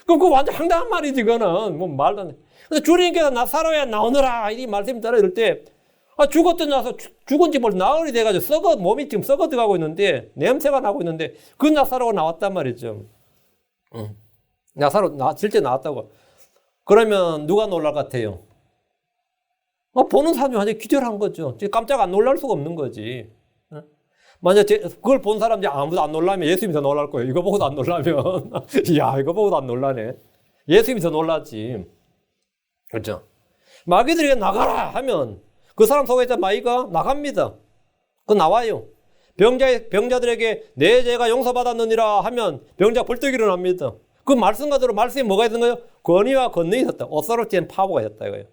그럼 그거 완전 황당한 말이지 그거는. 뭐 말도 안 돼. 근데 주님께서 나사로야 나오너라 이 말씀이 따라 이럴 때 죽었던 나서 죽은 지 뭘 나흘이 돼가지고 몸이 지금 썩어 들어가고 있는데 냄새가 나고 있는데 그 나사로가 나왔단 말이죠. 나사로 실제 나왔다고. 그러면 누가 놀랄 것 같아요? 보는 사람이 완전히 기절한 거죠. 깜짝 안 놀랄 수가 없는 거지. 만약 그걸 본 사람이 아무도 안 놀라면 예수님이 더 놀랄 거예요. 이거 보고도 안 놀라면 야 이거 보고도 안 놀라네. 예수님이 더 놀랐지. 그렇죠? 마귀들이 나가라 하면 그 사람 속에 있던 마귀가 나갑니다. 그거 나와요. 병자들에게 내 죄가 용서받았느니라 하면 병자가 벌떡 일어납니다. 그 말씀과대로 말씀이 뭐가 있는 거예요? 권위와 권능이 있었다. 어서럽지한 파워가 있었다 이거예요.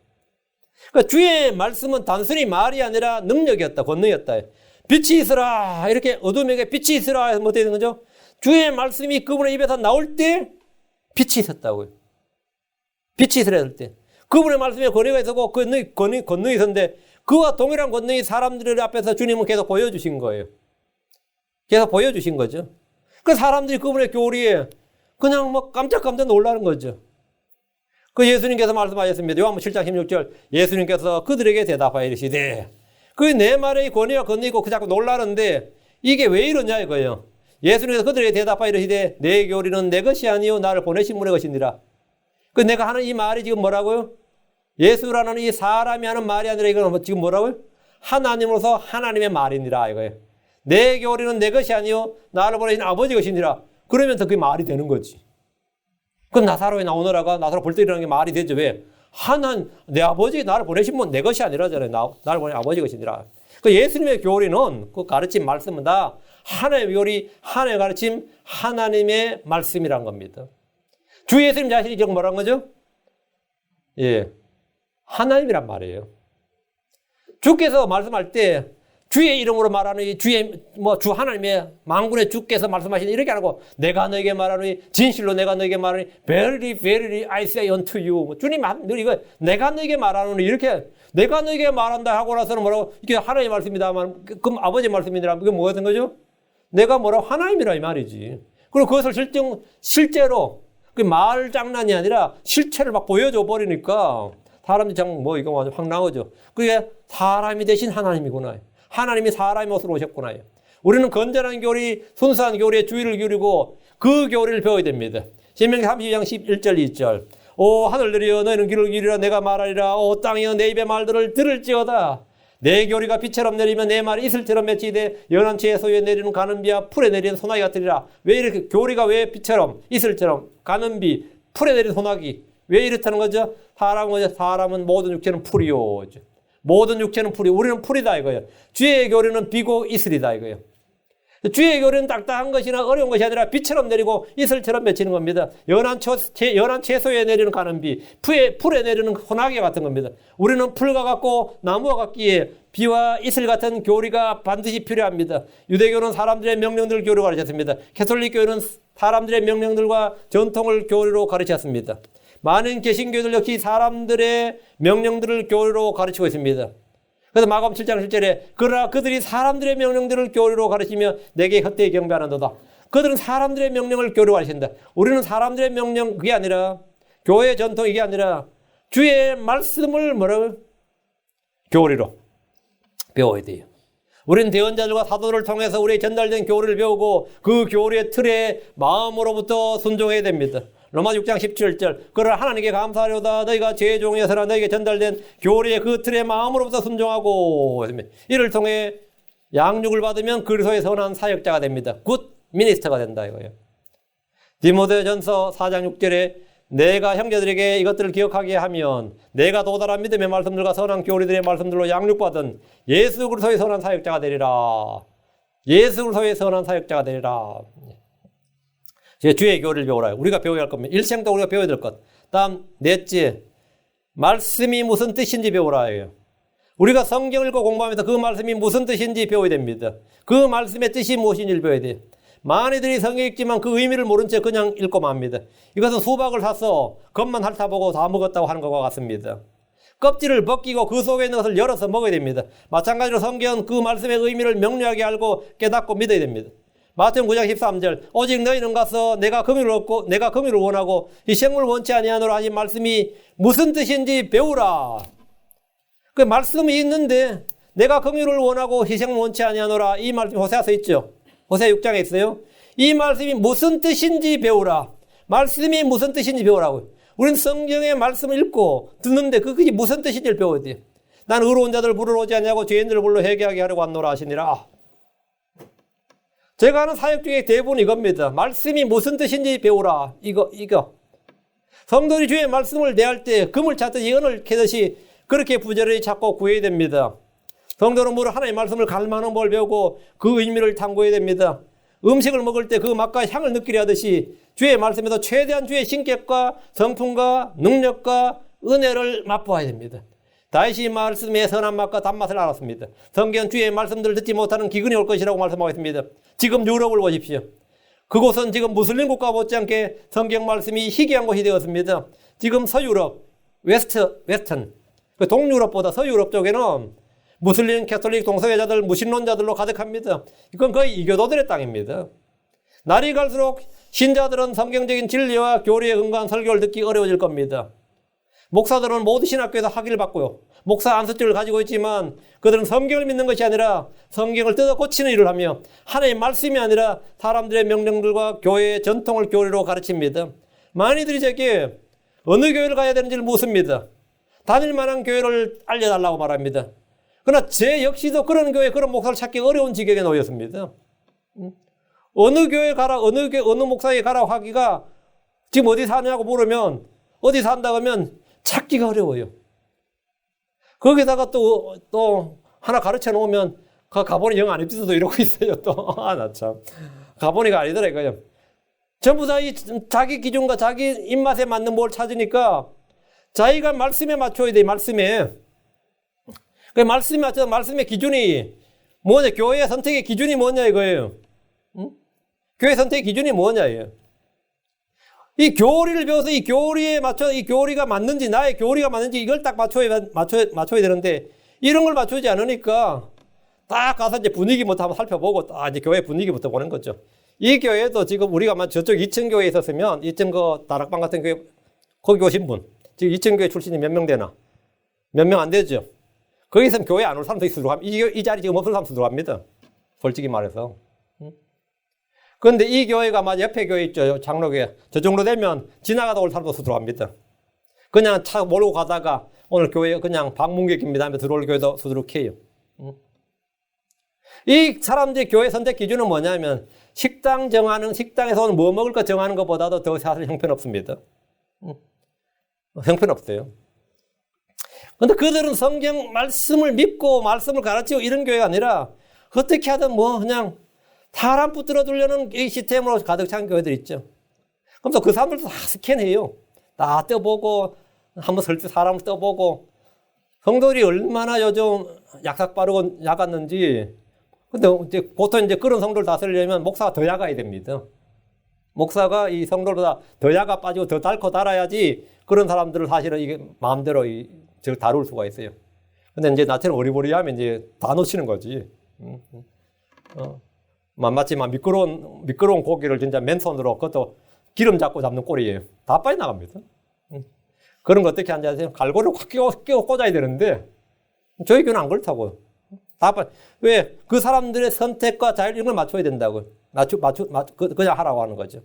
그러니까 주의 말씀은 단순히 말이 아니라 능력이었다. 권능이었다. 빛이 있으라 이렇게 어둠에게 빛이 있으라 해서 뭐 되는 거죠? 주의 말씀이 그분의 입에서 나올 때 빛이 있었다고요. 빛이 있으라 할 때. 그분의 말씀에 권위가 있었고 권능이 있었는데 그와 동일한 권능이 사람들 앞에서 주님은 계속 보여주신 거예요. 계속 보여주신 거죠. 그 사람들이 그분의 교리에 그냥 뭐 깜짝깜짝 놀라는 거죠. 그 예수님께서 말씀하셨습니다. 요한복음 7장 16절 예수님께서 그들에게 대답하여 이르시되 그 내 말에 권위가 있고 그 자꾸 놀라는데 이게 왜 이러냐 이거예요. 예수님께서 그들에게 대답하여 이르시되 내 교리는 내 것이 아니요 나를 보내신 분의 것이니라. 그 내가 하는 이 말이 지금 뭐라고요? 예수라는 이 사람이 하는 말이 아니라 이건 지금 뭐라고요? 하나님으로서 하나님의 말이니라 이거예요. 내 교리는 내 것이 아니요 나를 보내신 아버지 것이니라. 그러면서 그게 말이 되는 거지. 그럼 나사로에 나오너라가 나사로 볼때리라는 게 말이 되죠. 왜? 내 아버지 나를 보내신 분 내 것이 아니라잖아요. 나를 보내신 아버지 것이니라. 그 예수님의 교리는 그 가르침 말씀은 다 하나님의 교리, 하나님의 가르침, 하나님의 말씀이란 겁니다. 주 예수님 자신이 지금 뭐란 거죠? 예, 하나님이란 말이에요. 주께서 말씀할 때 주의 이름으로 말하는 주 하나님의 만군의 주께서 말씀하시는 이렇게 안 하고 내가 너에게 말하노니 진실로 내가 너에게 말하노니 verily verily I say unto you. 주님 늘 이거 내가 너에게 말하노니 이렇게 내가 너에게 말한다 하고 나서는 뭐라고 이게 하나님의 말씀이다만 그럼 아버지의 말씀이니라 이게 뭐가 된 거죠? 내가 뭐라고 하나님이라 이 말이지. 그리고 그것을 실제로 그 말 장난이 아니라 실체를 막 보여줘 버리니까 사람들이 참 이거 완전 확 나오죠. 그게 사람이 대신 하나님이구나. 하나님이 사람의 모습으로 오셨구나. 우리는 건전한 교리, 순수한 교리에 주의를 기울이고 그 교리를 배워야 됩니다. 신명기 32장 11절 2절 오 하늘들이여 너희는 귀를 기울이라 내가 말하리라. 오 땅이여 내 입의 말들을 들을지어다. 내 교리가 비처럼 내리면 내 말이 이슬처럼 맺히되 연한 채소에 내리는 가는 비와 풀에 내리는 소나기 같으리라. 왜 이렇게 교리가 왜 비처럼 이슬처럼 가는 비 풀에 내리는 소나기 왜 이렇다는 거죠? 사람은 모든 육체는 풀이요. 모든 육체는 풀이. 우리는 풀이다 이거예요. 주의 교리는 비고 이슬이다 이거예요. 주의 교리는 딱딱한 것이나 어려운 것이 아니라 비처럼 내리고 이슬처럼 맺히는 겁니다. 연한 채소에 내리는 가는 비, 풀에 내리는 소나기 같은 겁니다. 우리는 풀과 같고 나무와 같기에 비와 이슬 같은 교리가 반드시 필요합니다. 유대교는 사람들의 명령들 교리로 가르쳤습니다. 캐톨릭 교회는 사람들의 명령들과 전통을 교리로 가르쳤습니다. 많은 개신교들 역시 사람들의 명령들을 교리로 가르치고 있습니다. 그래서 마가복음 7장 7절에 그러나 그들이 사람들의 명령들을 교리로 가르치며 내게 헛되이 경배하는도다. 그들은 사람들의 명령을 교리로 가르친다. 우리는 사람들의 명령 그게 아니라 교회 전통 이게 아니라 주의 말씀을 뭐라고 교리로 배워야 돼요. 우리는 대언자들과 사도를 통해서 우리의 전달된 교리를 배우고 그 교리의 틀에 마음으로부터 순종해야 됩니다. 로마서 6장 17절 그러나 하나님께 감사하려다 너희가 제 종이어서나 너희에게 전달된 교리의 그 틀에 마음으로부터 순종하고 이를 통해 양육을 받으면 그리스도의 선한 사역자가 됩니다. 굿 미니스터가 된다 이거예요. 디모데전서 4장 6절에 내가 형제들에게 이것들을 기억하게 하면 내가 도달한 믿음의 말씀들과 선한 교리들의 말씀들로 양육받은 예수 그리스도의 선한 사역자가 되리라. 예수 그리스도의 선한 사역자가 되리라. 주의 교리를 배우라. 우리가 배워야 할 겁니다. 일생 동안 우리가 배워야 될 것. 다음 넷째, 말씀이 무슨 뜻인지 배우라. 우리가 성경을 읽고 공부하면서 그 말씀이 무슨 뜻인지 배워야 됩니다. 그 말씀의 뜻이 무엇인지를 배워야 돼요. 많이들이 성경 읽지만 그 의미를 모른 채 그냥 읽고 맙니다. 이것은 수박을 사서 겉만 핥아보고 다 먹었다고 하는 것과 같습니다. 껍질을 벗기고 그 속에 있는 것을 열어서 먹어야 됩니다. 마찬가지로 성경은 그 말씀의 의미를 명료하게 알고 깨닫고 믿어야 됩니다. 마태복음 9장 13절 오직 너희는 가서 내가 긍휼을 원하고 희생을 원치 아니하노라 하신 말씀이 무슨 뜻인지 배우라. 그 말씀이 있는데 내가 긍휼을 원하고 희생을 원치 아니하노라 이 말씀이 호세아서 있죠. 호세 6장에 있어요. 이 말씀이 무슨 뜻인지 배우라. 말씀이 무슨 뜻인지 배우라고요. 우리는 성경의 말씀을 읽고 듣는데 그것이 무슨 뜻인지를 배워야 돼요. 난 의로운 자들 부르러 오지 아니하고 죄인들을 불러 회개하게 하려고 왔노라 하시니라. 제가 하는 사역 중에 대부분 이겁니다. 말씀이 무슨 뜻인지 배우라. 이거. 성도들이 주의 말씀을 대할 때 금을 찾듯이 은을 캐듯이 그렇게 부지런히 찾고 구해야 됩니다. 성도는 무릇 하나님의 말씀을 갈망하는 법을 배우고 그 의미를 탐구해야 됩니다. 음식을 먹을 때 그 맛과 향을 느끼려 하듯이 주의 말씀에서 최대한 주의 신격과 성품과 능력과 은혜를 맛보아야 됩니다. 다윗이 말씀의 선한 맛과 단맛을 알았습니다. 성경은 주의 말씀들을 듣지 못하는 기근이 올 것이라고 말씀하고 있습니다. 지금 유럽을 보십시오. 그곳은 지금 무슬림 국가 못지않게 성경 말씀이 희귀한 곳이 되었습니다. 지금 서유럽, 웨스턴. 그 동유럽보다 서유럽 쪽에는 무슬림, 캐톨릭, 동성애자들, 무신론자들로 가득합니다. 이건 거의 이교도들의 땅입니다. 날이 갈수록 신자들은 성경적인 진리와 교리에 근거한 설교를 듣기 어려워질 겁니다. 목사들은 모두 신학교에서 학위를 받고요. 목사 안수증을 가지고 있지만 그들은 성경을 믿는 것이 아니라 성경을 뜯어 고치는 일을 하며 하나님의 말씀이 아니라 사람들의 명령들과 교회의 전통을 교리로 가르칩니다. 많이들이 제게 어느 교회를 가야 되는지를 묻습니다. 다닐 만한 교회를 알려달라고 말합니다. 그러나 제 역시도 그런 교회, 그런 목사를 찾기 어려운 지경에 놓였습니다. 어느 교회 가라, 어느 목사에 가라 하기가 지금 어디 사냐고 물으면 어디 산다고 하면 찾기가 어려워요. 거기다가 또 하나 가르쳐 놓으면 그 가보니 영 안 입지도 이러고 있어요. 또. 나 참. 가보니가 아니더라 이거요. 전부 다 자기 기준과 자기 입맛에 맞는 뭘 찾으니까 자기가 말씀에 맞춰야 돼, 말씀에. 그 말씀에 맞춰서 말씀의 기준이 뭐냐, 교회 선택의 기준이 뭐냐 이거예요. 응? 교회 선택의 기준이 뭐냐예요. 이 교리를 배워서 이 교리에 맞춰 이 교리가 맞는지 나의 교리가 맞는지 이걸 딱 맞춰야 되는데 이런 걸 맞추지 않으니까 딱 가서 이제 분위기부터 한번 살펴보고 딱 이제 교회 분위기부터 보는 거죠. 이 교회도 지금 우리가 저쪽 2층 교회에 있었으면 2층 그 다락방 같은 교회 거기 오신 분 지금 2층 교회 출신이 몇 명 되나? 몇 명 안 되죠. 거기 있으면 교회 안 올 사람도 있으러 이 자리 지금 없을 사람도 들어갑니다. 솔직히 말해서. 그런데 이 교회가 막 옆에 교회 있죠. 장로교회. 저 정도 되면 지나가다 올 사람도 들어갑니다. 그냥 차 몰고 가다가 오늘 교회 그냥 방문객입니다 하면 들어올 교회도 수두룩해요. 이 사람들이 교회 선택 기준은 뭐냐면 식당에서 오늘 뭐 먹을까 정하는 것보다도 더 사실 형편없습니다. 형편없어요. 근데 그들은 성경 말씀을 믿고 말씀을 가르치고 이런 교회가 아니라 어떻게 하든 뭐 그냥 사람 붙들어 두려는 이 시스템으로 가득 찬 교회들 있죠. 그럼 또 그 사람들도 다 스캔해요. 다 떠보고 한번 사람을 떠보고 성도들이 얼마나 요즘 약삭 빠르고 약았는지. 근데 이제 보통 이제 그런 성도를 다스리려면 목사가 더 약아야 됩니다. 목사가 이 성도보다 더 약아 빠지고 더 닳고 달아야지 그런 사람들을 사실은 이게 마음대로 다룰 수가 있어요. 근데 이제 나처럼 어리버리하면 이제 다 놓치는 거지. 마치만 미끄러운 고기를 진짜 맨손으로 그것도 기름 잡고 잡는 꼴이에요. 다 빠져나갑니다. 그런 거 어떻게 하는지 아세요? 갈고리를 확 끼워 꽂아야 되는데 저희 교회는 안 그렇다고. 왜? 그 사람들의 선택과 자율 이런 걸 맞춰야 된다고. 그냥 하라고 하는 거죠.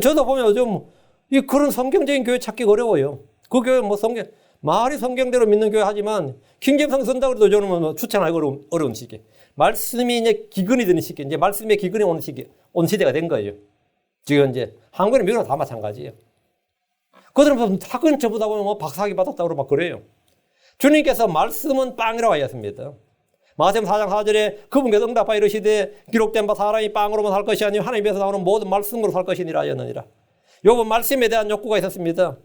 저도 보면 요즘 그런 성경적인 교회 찾기 어려워요. 그 교회 말이 성경대로 믿는 교회 하지만 킹제임스 쓴다고 해도 저는 뭐 추천하기 어려운 시기. 말씀이 이제 기근이 되는 시기, 이제 말씀의 기근이 온 시대가 된 거예요. 지금 이제 한국이나 미국은 다 마찬가지예요. 그들은 학원 저보다 보면 뭐 박사학위 받았다고 막 그래요. 주님께서 말씀은 빵이라고 하셨습니다. 마태복음 4장 4절에 그분께서 응답하여 이르시되 기록된 바 사람이 빵으로만 살 것이 아니요 하나님께서 나오는 모든 말씀으로 살 것이니라 하였느니라. 요번 말씀에 대한 욕구가 있었습니다.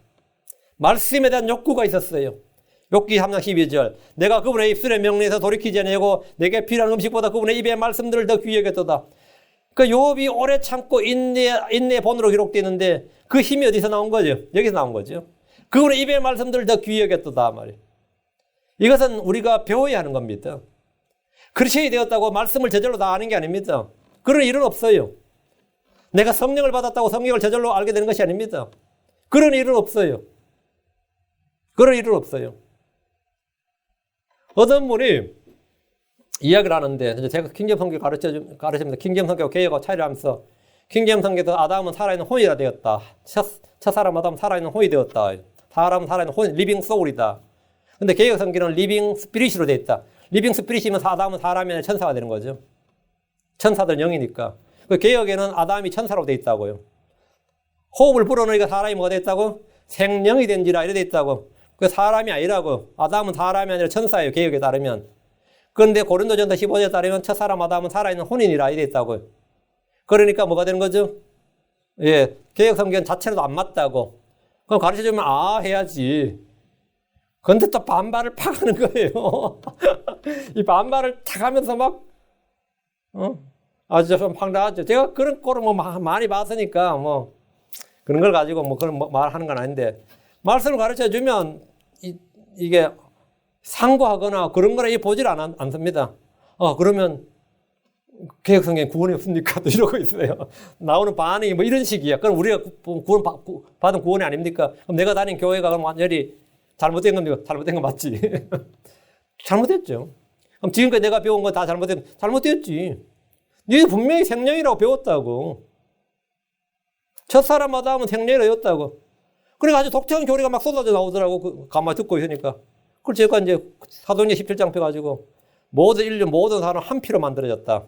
말씀에 대한 욕구가 있었어요. 욥기 3장 12절 내가 그분의 입술의 명령에서 돌이키지 아니하고 내게 필요한 음식보다 그분의 입의 말씀들을 더 귀히 여겼도다. 그 욥이 오래 참고 인내 본으로 기록되어 있는데 그 힘이 어디서 나온 거죠? 여기서 나온 거죠. 그분의 입의 말씀들을 더 귀히 여겼도다 말이에요. 이것은 우리가 배워야 하는 겁니다. 그리스도인이 되었다고 말씀을 저절로 다 아는 게 아닙니다. 그런 일은 없어요. 내가 성령을 받았다고 성경을 저절로 알게 되는 것이 아닙니다. 그런 일은 없어요. 그런 일은 없어요. 어떤 분이 이야기를 하는데 제가 킹제임스 성경 가르칩니다. 킹제임스 성경 개혁과 차이를 하면서 킹제임스 성경에서 아담은 살아있는 혼이라 되었다. 첫사람 아담은 살아있는 혼이 되었다. 사람은 살아있는 혼, 리빙 소울이다. 근데 개혁 성경은 리빙 스피릿으로 되어 있다. 리빙 스피릿이면 아담은 사람이 아니라 천사가 되는 거죠. 천사들은 영이니까. 그 개혁에는 아담이 천사로 되어 있다고요. 호흡을 불어넣으니까 사람이 뭐가 됐다고? 생명이 된지라 이래 되어 있다고. 그 사람이 아니라고. 아담은 사람이 아니라 천사예요. 개혁에 따르면. 그런데 고린도전서 15절에 따르면 첫사람 아담은 살아있는 혼인이라 이래 있다고. 그러니까 뭐가 되는 거죠? 예, 개혁 성경 자체로도 안 맞다고. 그럼 가르쳐주면 해야지. 그런데 또 반발을 팍 하는 거예요. 이 반발을 탁 하면서 막 아주 좀 황당하죠. 제가 그런 꼴을 많이 봤으니까 그런 걸 가지고 그런 말하는 건 아닌데 말씀을 가르쳐 주면 이게 상고하거나 그런 거라 보질 않습니다. 그러면 개혁성경 구원이 없습니까? 또 이러고 있어요. 나오는 반응이 뭐 이런 식이야. 그럼 우리가 받은 구원이 아닙니까? 그럼 내가 다닌 교회가 그럼 완전히 잘못된 겁니까? 잘못된 거 맞지. 잘못했죠. 그럼 지금까지 내가 배운 거 다 잘못됐지. 네 분명히 생명이라고 배웠다고. 첫사람마다 하면 생명이라고 배웠다고. 그래가지고 독특한 교리가 막 쏟아져 나오더라고. 가만히 듣고 있으니까. 그걸 제가 이제 사도행전 17장 펴가지고 모든 인류, 모든 사람 한 피로 만들어졌다.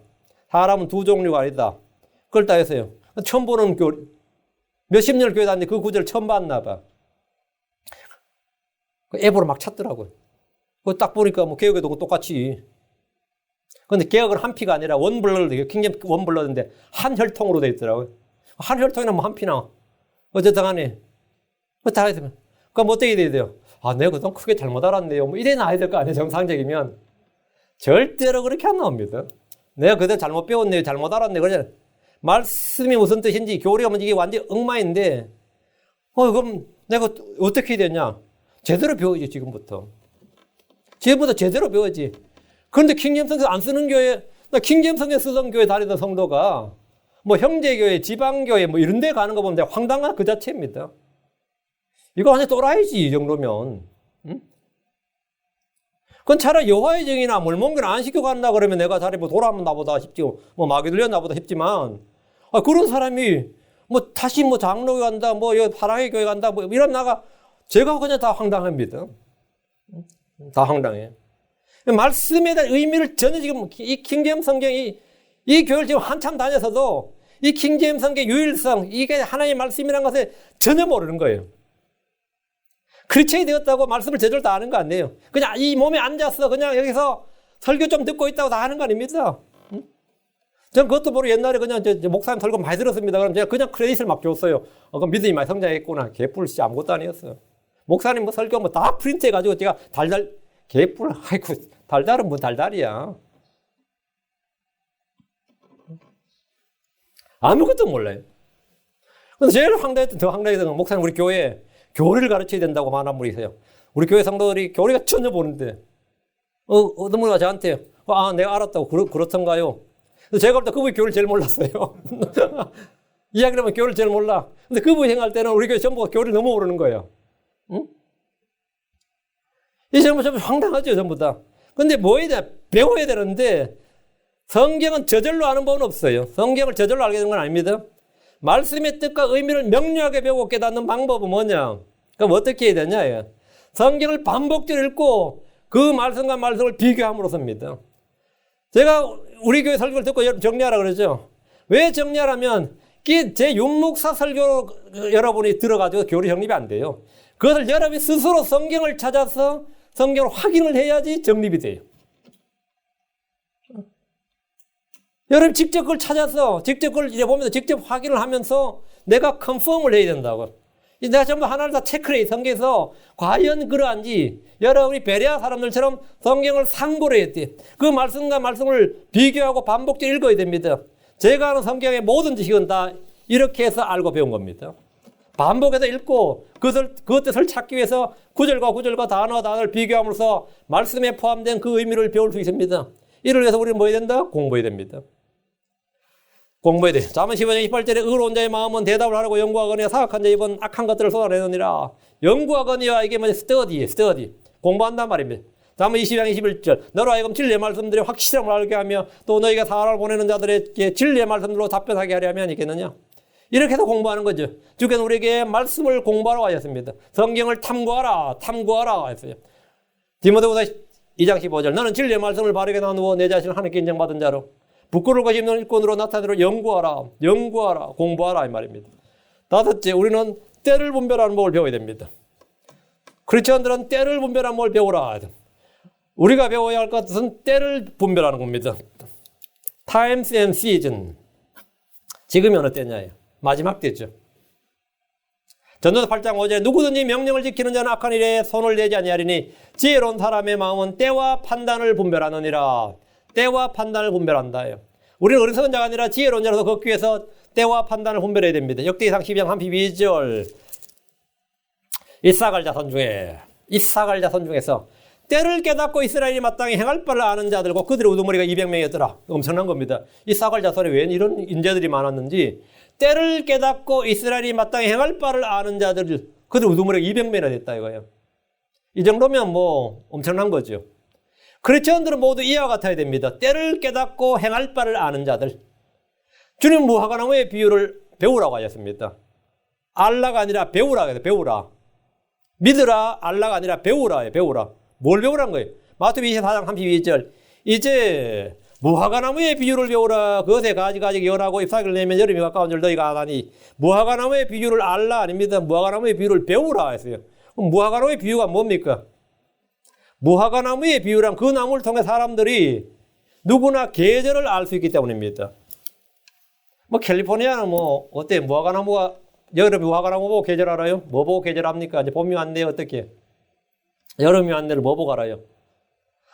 사람은 두 종류가 아니다. 그걸 다 했어요. 처음 보는 교리. 몇십 년을 교회 다니는데 그 구절을 처음 봤나 봐. 앱으로 막 찾더라고요. 그거 딱 보니까 뭐 개혁에도 똑같이. 근데 개혁은 한 피가 아니라 원블러드, 킹제임 원블러드인데 한 혈통으로 돼 있더라고요. 한 혈통이나 뭐 한 피나. 어쨌든 간에. 그거 다 했으면. 그럼 뭐 어떻게 돼야 돼요? 내가 그동안 크게 잘못 알았네요. 뭐 이래 나야 될 거 아니에요, 정상적이면. 절대로 그렇게 안 나옵니다. 내가 그대로 잘못 배웠네요, 잘못 알았네요. 그러잖아요. 말씀이 무슨 뜻인지, 교리가 뭔지 이게 완전히 엉망인데, 그럼 내가 어떻게 해야 되냐? 제대로 배워야지, 지금부터. 지금부터 제대로 배워야지. 그런데 킹제임 성경 안 쓰는 교회, 나 킹제임 성경 쓰던 교회 다니던 성도가, 뭐 형제교회, 지방교회, 뭐 이런 데 가는 거 보면 황당한 그 자체입니다. 이거 완전 또라이지, 이 정도면. 응? 그건 차라리 여호와의 정이나 몰몬교나 안 시켜간다 그러면 내가 차라리 뭐 돌아오면 나보다 싶지, 뭐 마귀 들려 나보다 싶지만, 그런 사람이 뭐 다시 뭐 장로교 간다, 뭐 사랑의 교회 간다, 뭐 이런 나가, 제가 그냥 다 황당합니다. 다 황당해. 말씀에 대한 의미를 전혀 지금 이 킹제임 성경이 이 교회를 지금 한참 다녀서도 이 킹제임 성경의 유일성, 이게 하나님의 말씀이라는 것을 전혀 모르는 거예요. 크리스천이 되었다고 말씀을 제대로 다 아는 거 아니에요. 그냥 이 몸에 앉아서 그냥 여기서 설교 좀 듣고 있다고 다 하는 거 아닙니다. 응? 전 그것도 모르고 옛날에 그냥 목사님 설교 많이 들었습니다. 그럼 제가 그냥 크레딧을 막 줬어요. 그럼 믿음이 많이 성장했구나. 개뿔 진짜 아무것도 아니었어요. 목사님 뭐 설교 뭐 다 프린트해가지고 제가 개뿔, 아이고, 달달은 뭐 달달이야. 아무것도 몰라요. 근데 제일 더 황당했던 건 목사님 우리 교회에 교리를 가르쳐야 된다고 말하는 분이 있어요. 우리 교회 성도들이 교리가 전혀 모르는데, 어떤 분이 저한테, 내가 알았다고, 그렇던가요? 제가 볼 때 그분이 교리를 제일 몰랐어요. 이야기를 하면 교리를 제일 몰라. 근데 그분이 생각할 때는 우리 교회 전부가 교리를 너무 모르는 거예요. 응? 이 전부 황당하죠, 전부 다. 근데 뭐 해야 돼? 배워야 되는데, 성경은 저절로 아는 법은 없어요. 성경을 저절로 알게 되는 건 아닙니다. 말씀의 뜻과 의미를 명료하게 배우고 깨닫는 방법은 뭐냐? 그럼 어떻게 해야 되냐? 성경을 반복적으로 읽고 그 말씀과 말씀을 비교함으로써입니다. 제가 우리 교회 설교를 듣고 여러분 정리하라 그러죠. 왜 정리하라면 제 윤목사 설교 여러분이 들어가지고 교리 정립이 안 돼요. 그것을 여러분이 스스로 성경을 찾아서 성경을 확인을 해야지 정립이 돼요. 여러분 직접 그걸 찾아서 직접 그걸 이제 보면서 직접 확인을 하면서 내가 컨펌을 해야 된다고. 내가 전부 하나를 다 체크를 해. 성경에서 과연 그러한지 여러분이 베레아 사람들처럼 성경을 상고를 해야 돼. 그 말씀과 말씀을 비교하고 반복적으로 읽어야 됩니다. 제가 아는 성경의 모든 지식은 다 이렇게 해서 알고 배운 겁니다. 반복해서 읽고 그 뜻을 찾기 위해서 구절과 구절과 단어와 단어를 비교함으로써 말씀에 포함된 그 의미를 배울 수 있습니다. 이를 위해서 우리는 뭐 해야 된다? 공부해야 됩니다. 공부해야 돼. 잠언 15장 28절에 의로운 자의 마음은 대답을 하라고 연구하거니와 사악한 자의 입은 악한 것들을 쏟아내느니라. 연구하거니와 이게 뭐냐? 스터디. 공부한단 말입니다. 잠언 20장 21절 너로 하여금 진리의 말씀들이 확실함을 알게 하며 또 너희가 사람을 보내는 자들에게 진리의 말씀들로 답변하게 하려면 있겠느냐? 이렇게 해서 공부하는 거죠. 주께는 우리에게 말씀을 공부하라고 하셨습니다. 성경을 탐구하라 했어요. 디모데후서 2장 15절 너는 진리의 말씀을 바르게 나누어 내 자신을 하나님께 인정받은 자로 부끄러울 것이 없는 일꾼으로 나타내도록 연구하라, 공부하라 이 말입니다. 다섯째, 우리는 때를 분별하는 법을 배워야 됩니다. 크리스천들은 때를 분별하는 법을 배우라. 우리가 배워야 할 것은 때를 분별하는 겁니다. Times and season. 지금이 어느 때냐예요. 마지막 때죠. 전도서 8장 5절에 누구든지 명령을 지키는 자는 악한 일에 손을 내지 아니하리니 지혜로운 사람의 마음은 때와 판단을 분별하느니라. 때와 판단을 분별한다요. 우리는 어리석은 자가 아니라 지혜로운 자로서 걷기 위해서 때와 판단을 분별해야 됩니다. 역대기상 12장 32절 이사갈 자손 중에서 때를 깨닫고 이스라엘이 마땅히 행할 바를 아는 자들과 그들의 우두머리가 200명이었더라. 엄청난 겁니다. 이사갈 자손에 왜 이런 인재들이 많았는지 때를 깨닫고 이스라엘이 마땅히 행할 바를 아는 자들 그들 우두머리가 200명이나 됐다 이거예요. 이 정도면 뭐 엄청난 거죠. 크리스천들은 모두 이와 같아야 됩니다. 때를 깨닫고 행할 바를 아는 자들. 주님 무화과나무의 비유를 배우라고 하셨습니다. 알라가 아니라 배우라. 배우라. 믿으라 알라가 아니라 배우라. 배우라. 뭘 배우란 거예요? 마태복음 24장 32절. 이제 무화과나무의 비유를 배우라. 그것에 가지가지 열하고 잎사귀를 내면 여름이 가까운 줄 너희가 아나니. 무화과나무의 비유를 알라 아닙니다. 무화과나무의 비유를 배우라 했어요. 그럼 무화과나무의 비유가 뭡니까? 무화과나무의 비유란 그 나무를 통해 사람들이 누구나 계절을 알 수 있기 때문입니다. 뭐 캘리포니아는 뭐 어때? 무화과나무가 여름에 무화과나무 보고 계절 알아요? 뭐 보고 계절 압니까? 이제 봄이 왔네 어떻게? 여름이 왔네를 뭐 보고 알아요?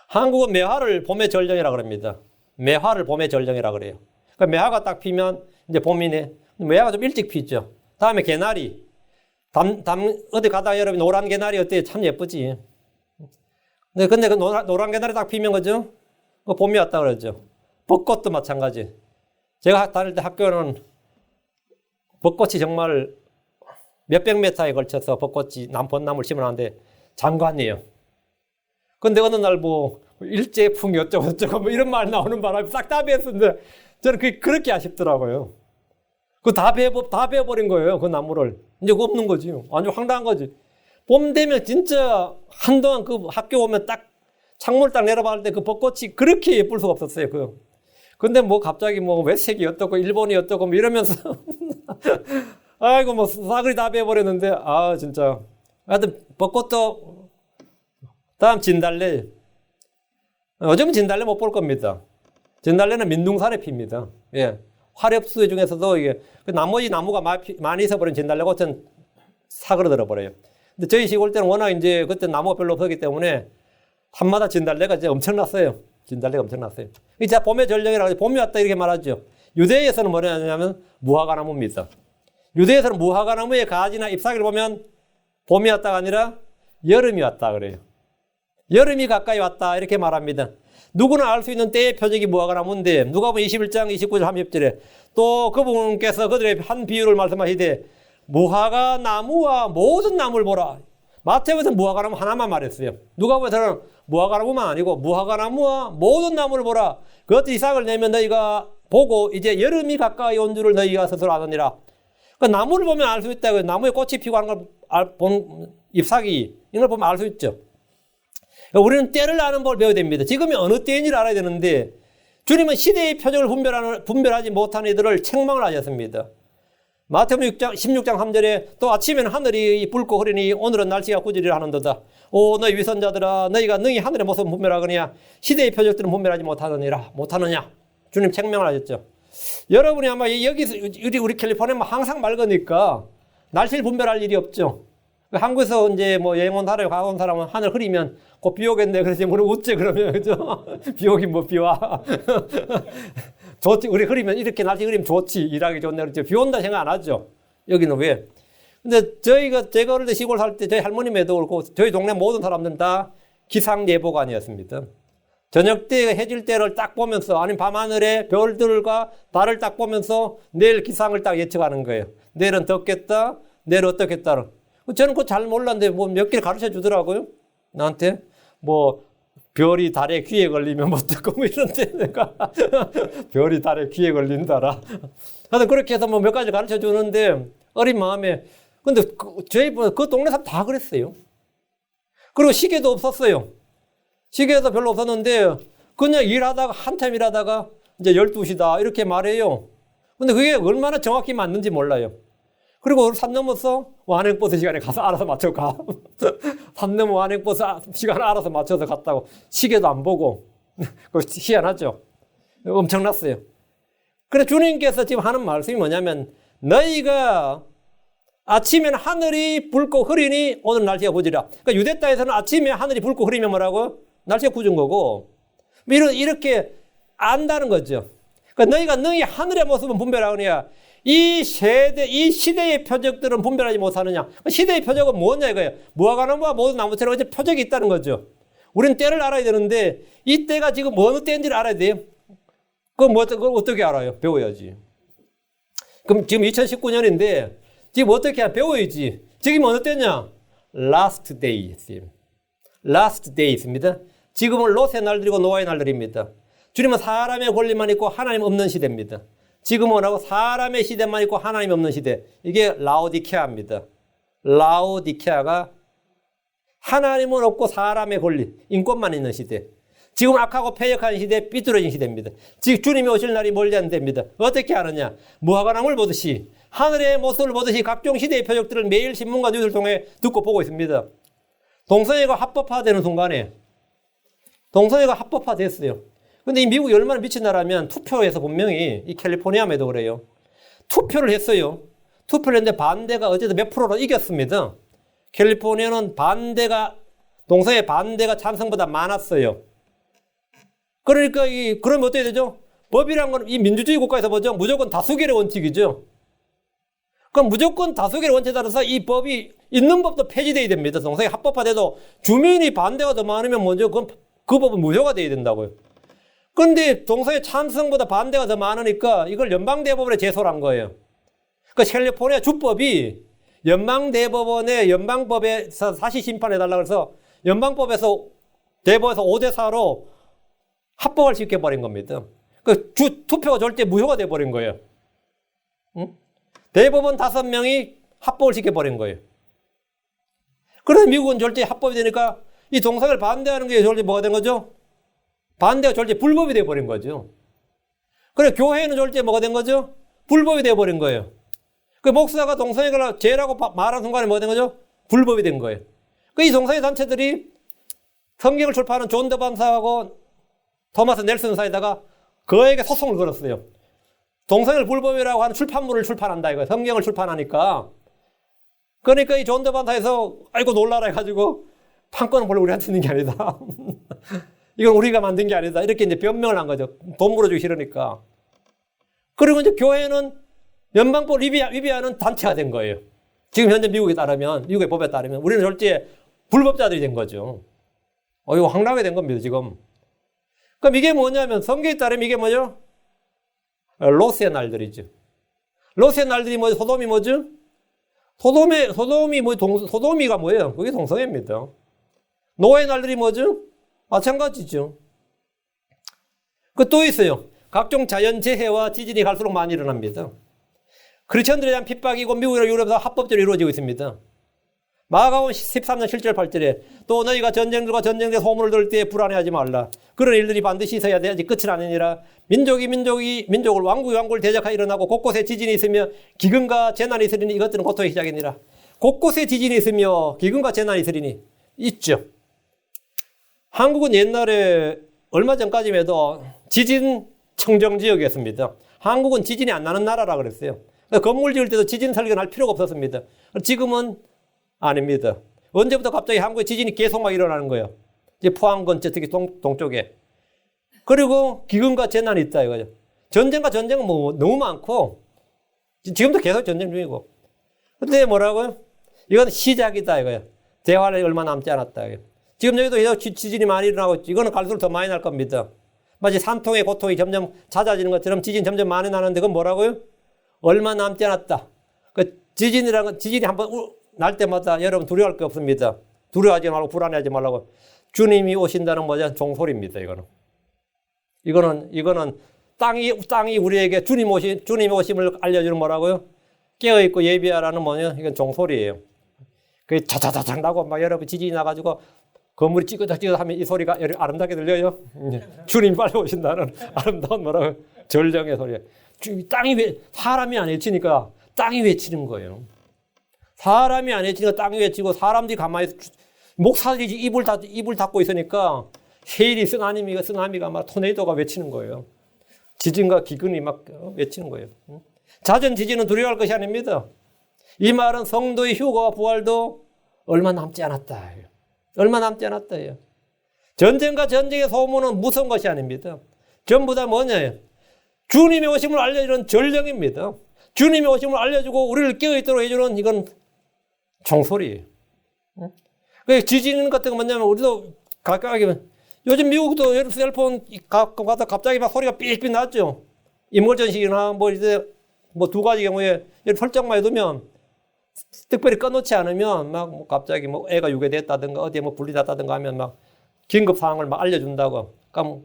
한국은 매화를 봄의 절정이라 그럽니다. 매화를 봄의 절정이라 그래요. 그러니까 매화가 딱 피면 이제 봄이네. 매화가 좀 일찍 피죠. 다음에 개나리. 어디 가다가 여러분 노란 개나리 어때요? 참 예쁘지. 근데 그 노란 개나리 딱 피면 그죠? 그 봄이 왔다 그러죠. 벚꽃도 마찬가지. 제가 다닐 때 학교는 벚꽃이 정말 몇백 미터에 걸쳐서 벚꽃이 벚나무를 심어놨는데 장관이에요. 근데 어느 날 뭐 일제풍이 어쩌고 뭐 이런 말 나오는 바람에 싹 다 베었는데 저는 그게 그렇게 아쉽더라고요. 그거 다 베어버린 거예요. 그 나무를. 이제 그거 없는 거지. 아주 황당한 거지. 봄 되면 진짜 한동안 그 학교 오면 딱 창문을 딱 내려봤을 때 그 벚꽃이 그렇게 예쁠 수가 없었어요. 근데 뭐 갑자기 뭐 외색이 어떻고 일본이 어떻고 뭐 이러면서 아이고 뭐 싸그리 다 베어버렸는데 아 진짜 하여튼 벚꽃도 다음 진달래 요즘은 진달래 못 볼 겁니다. 진달래는 민둥산에 핍니다. 예. 화렵수 중에서도 이게 나머지 나무가 많이 있어버린 진달래 꽃은 사그러들어 버려요. 근데 저희 시골 때는 워낙 이제 그때 나무가 별로 없었기 때문에 산마다 진달래가 이제 엄청났어요. 진달래가 엄청났어요. 이제 봄의 절정이라고 해서 봄이 왔다 이렇게 말하죠. 유대에서는 뭐라 하냐면 무화과나무입니다. 유대에서는 무화과나무의 가지나 잎사귀를 보면 봄이 왔다가 아니라 여름이 왔다 그래요. 여름이 가까이 왔다 이렇게 말합니다. 누구나 알 수 있는 때의 표적이 무화과나무인데 누가복음 21장 29절 30절에 또 그분께서 그들의 한 비유를 말씀하시되 무화과나무와 모든 나무를 보라. 마태복음에서는 무화과나무 하나만 말했어요. 누가복음에서는 무화과나무만 아니고 무화과나무와 모든 나무를 보라. 그것도 이삭을 내면 너희가 보고 이제 여름이 가까이 온 줄을 너희가 스스로 아느니라. 그러니까 나무를 보면 알 수 있다고요. 나무에 꽃이 피고 하는 걸 본 잎사귀 이걸 보면 알 수 있죠. 우리는 때를 아는 법을 배워야 됩니다. 지금이 어느 때인지를 알아야 되는데 주님은 시대의 표적을 분별하지 못하는 이들을 책망을 하셨습니다. 마태복음 16장 3절에 또 아침에는 하늘이 붉고 흐리니 오늘은 날씨가 구지리라 하는도다. 오 너희 위선자들아 너희가 능히 하늘의 모습을 분별하거니와 시대의 표적들은 분별하지 못하느냐. 주님 책명을 하셨죠. 여러분이 아마 여기서 우리 캘리포니아 항상 맑으니까 날씨를 분별할 일이 없죠. 한국에서 이제 뭐 여행 온 사람이 가온 사람은 하늘 흐리면 곧 비 오겠네. 그래서 우리 웃지 그러면 그죠? 비 오긴 뭐 비 와. 좋지. 우리 흐리면 이렇게 날씨 흐리면 좋지. 일하기 좋네. 그렇죠. 비 온다 생각 안 하죠. 여기는 왜? 근데 제가 어릴 때 시골 살 때 저희 할머님에도 그렇고 저희 동네 모든 사람들은 다 기상예보관이었습니다. 저녁 때 해질 때를 딱 보면서 아니면 밤하늘에 별들과 달을 딱 보면서 내일 기상을 딱 예측하는 거예요. 내일은 덥겠다. 내일 어떻겠다. 저는 그거 잘 몰랐는데 뭐 몇 개를 가르쳐 주더라고요. 나한테 뭐 별이 달에 귀에 걸리면 뭐 어떡고 뭐 이런데 내가 별이 달에 귀에 걸린다라. 하여튼 그렇게 해서 뭐 몇 가지 가르쳐 주는데 어린 마음에 근데 저희 그 동네 사람 다 그랬어요. 그리고 시계도 없었어요. 시계도 별로 없었는데 그냥 일하다가 한참 일하다가 이제 12시다 이렇게 말해요. 근데 그게 얼마나 정확히 맞는지 몰라요. 그리고 산 넘어서 완행버스 시간에 가서 알아서 맞춰 가. 산 넘어 완행버스 시간을 알아서 맞춰서 갔다고. 시계도 안 보고. 그거 희한하죠. 엄청났어요. 그래 주님께서 지금 하는 말씀이 뭐냐면 너희가 아침에는 하늘이 붉고 흐리니 오늘 날씨가 구지라. 그러니까 유대 땅에서는 아침에 하늘이 붉고 흐리면 뭐라고? 날씨가 구준 거고. 이렇게 안다는 거죠. 그러니까 너희가 능히 하늘의 모습은 분별하거니와 이 시대의 표적들은 분별하지 못하느냐? 시대의 표적은 뭐냐 이거예요. 무화과나무와 모든 나무처럼 이제 표적이 있다는 거죠. 우리는 때를 알아야 되는데 이 때가 지금 어느 때인지를 알아야 돼요. 그걸 어떻게 알아요? 배워야지. 그럼 지금 2019년인데 지금 어떻게 배워야지. 지금 어느 때냐? Last day. Last days입니다. 지금은 롯의 날들이고 노아의 날들입니다. 주님은 사람의 권리만 있고 하나님 없는 시대입니다. 지금은 하고 사람의 시대만 있고 하나님 없는 시대. 이게 라오디케아입니다. 라오디케아가 하나님은 없고 사람의 권리, 인권만 있는 시대. 지금 악하고 패역한 시대, 삐뚤어진 시대입니다. 지금 주님이 오실 날이 멀지 않은 때입니다. 어떻게 하느냐? 무화과나무를 보듯이 하늘의 모습을 보듯이 각종 시대의 표적들을 매일 신문과 뉴스를 통해 듣고 보고 있습니다. 동성애가 합법화되는 순간에 동성애가 합법화됐어요. 근데 이 미국이 얼마나 미친 나라면 투표에서 분명히 이 캘리포니아에도 그래요. 투표를 했어요. 투표를 했는데 반대가 어쨌든 몇 프로로 이겼습니다. 캘리포니아는 동성애 반대가 찬성보다 많았어요. 그러니까 그러면 어떻게 되죠? 법이란 건 이 민주주의 국가에서 보죠. 무조건 다수결의 원칙이죠. 그럼 무조건 다수결의 원칙에 따라서 이 법이 있는 법도 폐지돼야 됩니다. 동성애 합법화돼도 주민이 반대가 더 많으면 먼저 그 법은 무효가 돼야 된다고요. 그런데 동성애 찬성보다 반대가 더 많으니까 이걸 연방대법원에 제소를 한 거예요. 그러니까 캘리포니아 주법이 연방대법원의 연방법에서 다시 심판해달라고 해서 연방법에서 대법에서 5대4로 합법을 시켜버린 겁니다. 그 투표가 절대 무효가 돼버린 거예요. 응? 대법원 5명이 합법을 시켜버린 거예요. 그래서 미국은 절대 합법이 되니까 이 동성애를 반대하는 게 절대 뭐가 된 거죠? 반대가 절대 불법이 돼버린 거죠. 그래 교회는 절대 뭐가 된 거죠? 불법이 돼버린 거예요. 그 목사가 동성애가 죄라고 말한 순간에 뭐가 된 거죠? 불법이 된 거예요. 그 이 동성애 단체들이 성경을 출판하는 존 더 반사하고 토마스 넬슨 사이다가 그에게 소송을 걸었어요. 동성애를 불법이라고 하는 출판물을 출판한다 이거예요. 성경을 출판하니까. 그러니까 이 존 더 반사에서 아이고 놀라라 해가지고 판권은 원래 우리한테 있는 게 아니다. 이건 우리가 만든 게 아니다. 이렇게 이제 변명을 한 거죠. 돈 물어주기 싫으니까. 그리고 이제 교회는 연방법 위배하는 단체가 된 거예요. 지금 현재 미국의 법에 따르면 우리는 절대 불법자들이 된 거죠. 이거 황당하게 된 겁니다, 지금. 그럼 이게 뭐냐면 성경에 따르면 이게 뭐죠? 롯의 날들이죠. 롯의 날들이 뭐죠? 소돔이 뭐죠? 소돔이가 뭐예요? 그게 동성애입니다. 노아의 날들이 뭐죠? 마찬가지죠. 또 있어요. 각종 자연재해와 지진이 갈수록 많이 일어납니다. 크리스천들에 대한 핍박이고 미국이나 유럽에서 합법적으로 이루어지고 있습니다. 마가복음 13장 7절 8절에 또 너희가 전쟁들과 전쟁의 소문을 들을 때 불안해하지 말라. 그런 일들이 반드시 있어야 돼. 아직 끝은 아니니라. 민족을 왕국을 대적하여 일어나고 곳곳에 지진이 있으며 기근과 재난이 있으리니 이것들은 고통의 시작이니라. 곳곳에 지진이 있으며 기근과 재난이 있으리니 있죠. 한국은 옛날에 얼마 전까지만 해도 지진 청정 지역이었습니다. 한국은 지진이 안 나는 나라라 그랬어요. 건물 지을 때도 지진 설계는 할 필요가 없었습니다. 지금은 아닙니다. 언제부터 갑자기 한국에 지진이 계속 막 일어나는 거예요. 이제 포항 근처 특히 동쪽에. 그리고 기근과 재난이 있다 이거죠. 전쟁과 전쟁은 뭐 너무 많고 지금도 계속 전쟁 중이고. 근데 뭐라고요? 이건 시작이다 이거예요. 대화를 얼마 남지 않았다 이거예요. 지금 여기도 지진이 많이 일어나고 있죠. 이거는 갈수록 더 많이 날 겁니다. 마치 산통의 고통이 점점 잦아지는 것처럼 지진이 점점 많이 나는데 그건 뭐라고요? 얼마 남지 않았다. 지진이 한번 날 때마다 여러분 두려워할 게 없습니다. 두려워하지 말고 불안해하지 말라고. 주님이 오신다는 뭐냐? 종소리입니다. 이거는 땅이 우리에게 주님이 오심을 알려주는 뭐라고요? 깨어있고 예비하라는 뭐냐? 이건 종소리예요. 그 자자자작 나고 막 여러분 지진이 나가지고 건물이 찌그덕찌그덕 하면 이 소리가 아름답게 들려요. 주님이 빨리 오신다는 아름다운 뭐라고 절정의 소리예요. 사람이 안 외치니까 땅이 외치는 거예요. 사람이 안 외치니까 땅이 외치고 사람들이 가만히 목사들이 입을 닫고 있으니까 해일이 쓰나미가 막 토네이도가 외치는 거예요. 지진과 기근이 막 외치는 거예요. 잦은 지진은 두려워할 것이 아닙니다. 이 말은 성도의 휴거와 부활도 얼마 남지 않았다. 얼마 남지 않았다. 전쟁과 전쟁의 소문은 무서운 것이 아닙니다. 전부 다 뭐냐? 주님의 오심을 알려주는 전령입니다. 주님의 오심을 알려주고 우리를 깨어있도록 해주는 이건 종소리예요. 그 지진 같은 거 뭐냐면 우리도 가까이 요즘 미국도 셀폰 가다 갑자기 막 소리가 삑삑 났죠. 인물전식이나 뭐 이제 뭐 두 가지 경우에 설정만 해두면 특별히 꺼놓지 않으면 막 갑자기 뭐 애가 유괴됐다든가 어디에 뭐 불이 났다든가 하면 막 긴급 상황을 막 알려준다고. 그럼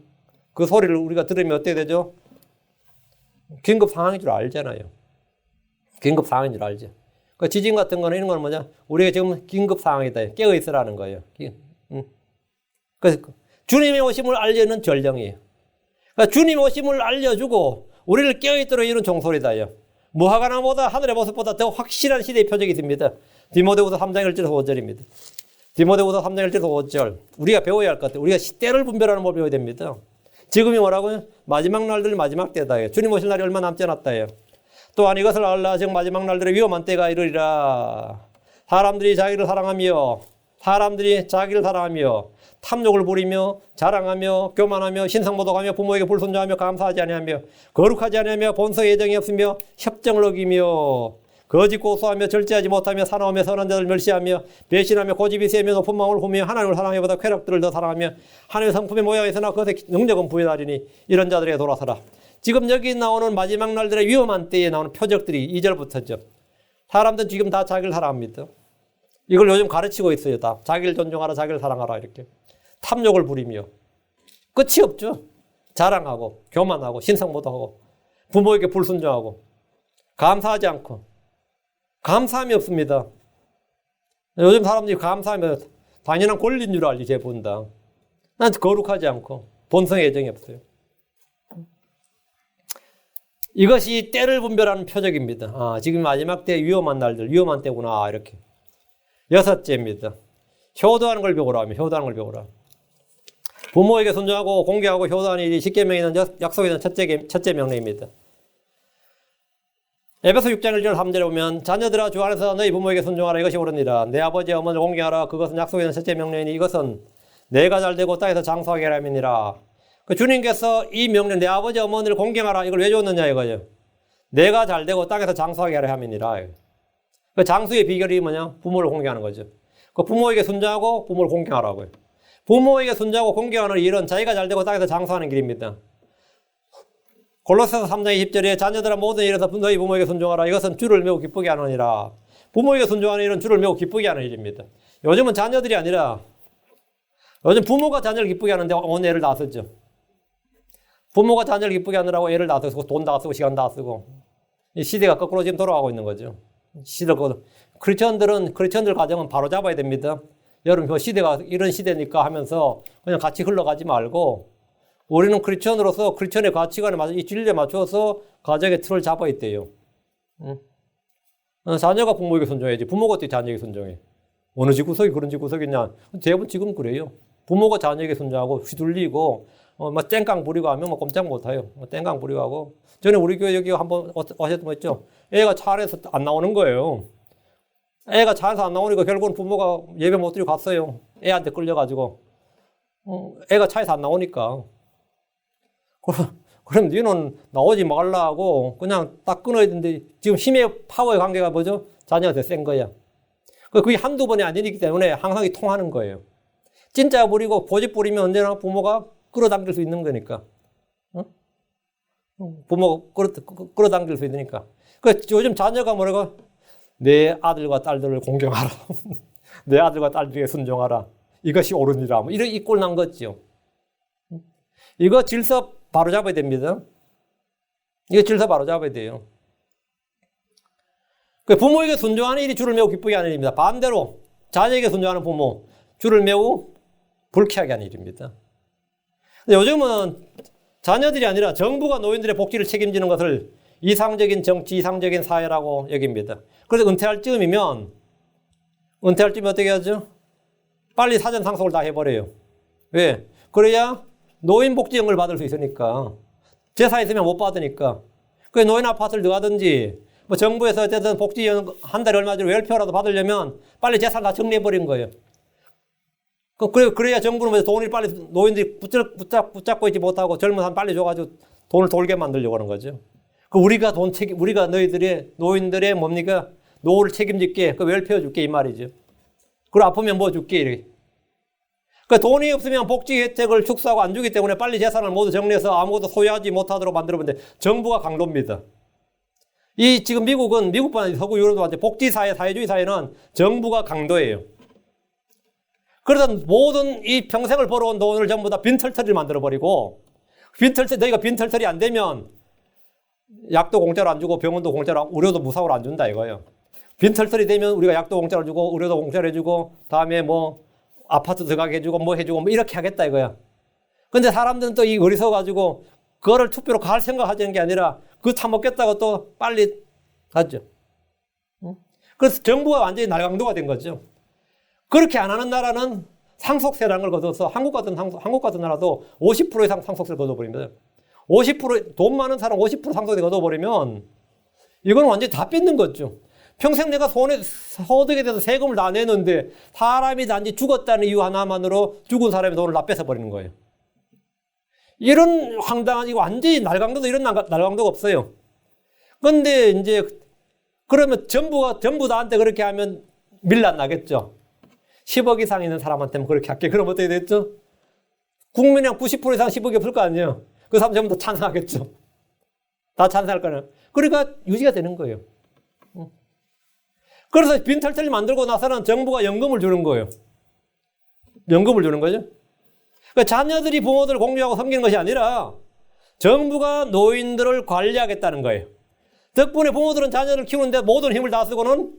그 소리를 우리가 들으면 어떻게 되죠? 긴급 상황인 줄 알잖아요. 긴급 상황인 줄 알죠. 그 지진 같은 거는 이런 건 뭐냐? 우리가 지금 긴급 상황이다. 깨어 있으라는 거예요. 그래서 주님의 오심을 알려는 전령이에요. 그러니까 주님의 오심을 알려주고 우리를 깨어 있도록 이런 종소리다요. 무화과나무보다 하늘의 모습보다 더 확실한 시대의 표적이 있습니다. 디모데후서 3장 1절에서 5절입니다. 디모데후서 3장 1절에서 5절. 우리가 배워야 할 것 같아요. 우리가 시대를 분별하는 법 배워야 됩니다. 지금이 뭐라고요? 마지막 날들 마지막 때다예요. 주님 오실 날이 얼마 남지 않았다예요. 또한 이것을 알라. 즉 마지막 날들의 위험한 때가 이르리라. 사람들이 자기를 사랑하며 탐욕을 부리며 자랑하며 교만하며 신성모독하며 부모에게 불순종하며 감사하지 아니하며 거룩하지 아니하며 본성의 예정이 없으며 협정을 어기며 거짓 고소하며 절제하지 못하며 사나우며 선한 자들 멸시하며 배신하며 고집이 세며 높은 마음을 후며 하나님을 사랑하기보다 쾌락들을 더 사랑하며 하나님의 성품의 모양이 있으나 그것의 능력은 부여하리니 이런 자들에게 돌아서라. 지금 여기 나오는 마지막 날들의 위험한 때에 나오는 표적들이 2절부터죠. 사람들은 지금 다 자기를 사랑합니다. 이걸 요즘 가르치고 있어요. 다 자기를 존중하라, 자기를 사랑하라 이렇게. 탐욕을 부리며 끝이 없죠. 자랑하고 교만하고 신성모독하고 부모에게 불순종하고 감사하지 않고 감사함이 없습니다. 요즘 사람들이 감사하면 당연한 권리인 줄 알지. 쟤 본다. 난 거룩하지 않고 본성의 애정이 없어요. 이것이 때를 분별하는 표적입니다. 아, 지금 마지막 때 위험한 날들, 위험한 때구나 이렇게. 6째입니다. 효도하는 걸 배우라 하며 효도하는 걸 배우라. 부모에게 순종하고 공개하고 효도하는 일이 십계명에는 약속에 있는 첫째 명령입니다. 에베소 6장 1절 3절에 보면 자녀들아 주 안에서 너희 부모에게 순종하라 이것이 옳으니라. 내 아버지와 어머니를 공개하라 그것은 약속에 있는 첫째 명령이니 이것은 내가 잘되고 땅에서 장수하게 하라 함이니라. 그 주님께서 이 명령 내 아버지 어머니를 공경하라 이걸 왜 줬느냐 이거죠. 내가 잘되고 땅에서 장수하게 하라 함이니라. 그 장수의 비결이 뭐냐? 부모를 공경하는 거죠. 그 부모에게 순종하고 부모를 공경하라고요. 부모에게 순종하고 공경하는 일은 자기가 잘되고 땅에서 장수하는 길입니다. 골로새서 3장 20절에 자녀들아 모든 일에서 너희 부모에게 순종하라. 이것은 주를 매우 기쁘게 하느니라. 부모에게 순종하는 일은 주를 매우 기쁘게 하는 일입니다. 요즘은 자녀들이 아니라 요즘 부모가 자녀를 기쁘게 하는데 온 애를 다 쓰죠. 부모가 자녀를 기쁘게 하느라고 애를 다 쓰고 돈 다 쓰고 시간 다 쓰고 이 시대가 거꾸로 지금 돌아가고 있는 거죠. 크리스천들 가정은 바로 잡아야 됩니다. 여러분 시대가 이런 시대니까 하면서 그냥 같이 흘러가지 말고 우리는 크리스천으로서 크리스천의 가치관에 맞춰 이 진리에 맞춰서 가정의 틀을 잡아야 있대요. 자녀가 부모에게 순종해야지. 부모가 어떻게 자녀에게 순종해? 어느 집 구석이 그런 집 구석이냐? 대부분 지금 그래요. 부모가 자녀에게 순종하고 휘둘리고 막 땡깡 부리고 하면 뭐 꼼짝 못해요. 땡깡 부리고 하고. 전에 우리 교회 여기 한번 오셨던 거 있죠? 애가 차 안에서 안 나오는 거예요. 애가 차 안에서 안 나오니까 결국은 부모가 예배 못 드리고 갔어요. 애한테 끌려가지고. 애가 차에서 안 나오니까. 그럼 너는 나오지 말라고 그냥 딱 끊어야 되는데 지금 힘의 파워의 관계가 뭐죠? 자녀한테 센 거야. 그게 한두 번이 아니기 때문에 항상 통하는 거예요. 진짜 부리고 고집 부리면 언제나 부모가 끌어당길 수 있는 거니까. 부모가 끌어당길 수 있으니까. 요즘 자녀가 뭐라고? 내 아들과 딸들을 공경하라. 내 아들과 딸들에게 순종하라. 이것이 옳으니라. 뭐 이런 이 꼴 난 거죠. 이거 질서 바로 잡아야 됩니다. 이거 질서 바로 잡아야 돼요. 부모에게 순종하는 일이 주를 매우 기쁘게 하는 일입니다. 반대로 자녀에게 순종하는 부모, 주를 매우 불쾌하게 하는 일입니다. 근데 요즘은 자녀들이 아니라 정부가 노인들의 복지를 책임지는 것을 이상적인 정치, 이상적인 사회라고 여깁니다. 그래서 은퇴할 쯤이면 어떻게 하죠? 빨리 사전 상속을 다 해버려요. 왜? 그래야 노인복지연금을 받을 수 있으니까. 재산 있으면 못 받으니까. 그래서 노인 아파트를 넣어가든지 뭐 정부에서 어쨌든 복지연금 한 달에 얼마 전에 웰페어라도 받으려면 빨리 재산 다 정리해버린 거예요. 그래야 정부는 돈을 빨리 노인들이 붙잡고 있지 못하고 젊은 사람 빨리 줘가지고 돈을 돌게 만들려고 하는 거죠. 우리가 너희들의 노인들의 뭡니까? 노후를 책임질게. 그 웰페어 줄게 이 말이죠. 그리고 아프면 뭐 줄게 이렇게. 그 돈이 없으면 복지 혜택을 축소하고 안 주기 때문에 빨리 재산을 모두 정리해서 아무것도 소유하지 못하도록 만들어본데 정부가 강도입니다. 이 지금 미국뿐 아니라 서구 유럽도 복지사회, 사회주의 사회는 정부가 강도예요. 그래서 모든 이 평생을 벌어온 돈을 전부 다 빈털터리를 만들어버리고 너희가 빈털터리 안 되면 약도 공짜로 안 주고 병원도 공짜로 의료도 무상으로 안 준다 이거예요. 빈털터리 되면 우리가 약도 공짜로 주고 의료도 공짜로 해주고 다음에 뭐 아파트 들어가게 해주고 뭐 해주고 뭐 이렇게 하겠다 이거야. 근데 사람들은 또 이 어리석어가지고 그거를 투표로 갈 생각하자는 게 아니라 그거 처먹겠다고 또 빨리 하죠. 그래서 정부가 완전히 날강도가 된 거죠. 그렇게 안 하는 나라는 상속세라는 걸 거둬서 한국 같은 나라도 50% 이상 상속세를 거둬버립니다. 50% 돈 많은 사람 50% 상속세 거둬버리면 이건 완전히 다 뺏는 거죠. 평생 내가 소득에 대해서 세금을 다 내는데 사람이 단지 죽었다는 이유 하나만으로 죽은 사람의 돈을 다 뺏어버리는 거예요. 이런 황당한, 이거 완전히 날강도도 이런 날강도가 없어요. 근데 이제 그러면 전부 나한테 그렇게 하면 밀란 나겠죠. 10억 이상 있는 사람한테는 그렇게 할게. 그럼 어떻게 됐죠? 국민의 한 90% 이상 10억이 없을 거 아니에요. 그 사람 전부 다 찬성하겠죠. 다 찬성할 거는. 그러니까 유지가 되는 거예요. 그래서 빈털터리 만들고 나서는 정부가 연금을 주는 거예요. 연금을 주는 거죠. 그러니까 자녀들이 부모들을 공유하고 섬기는 것이 아니라 정부가 노인들을 관리하겠다는 거예요. 덕분에 부모들은 자녀를 키우는데 모든 힘을 다 쓰고는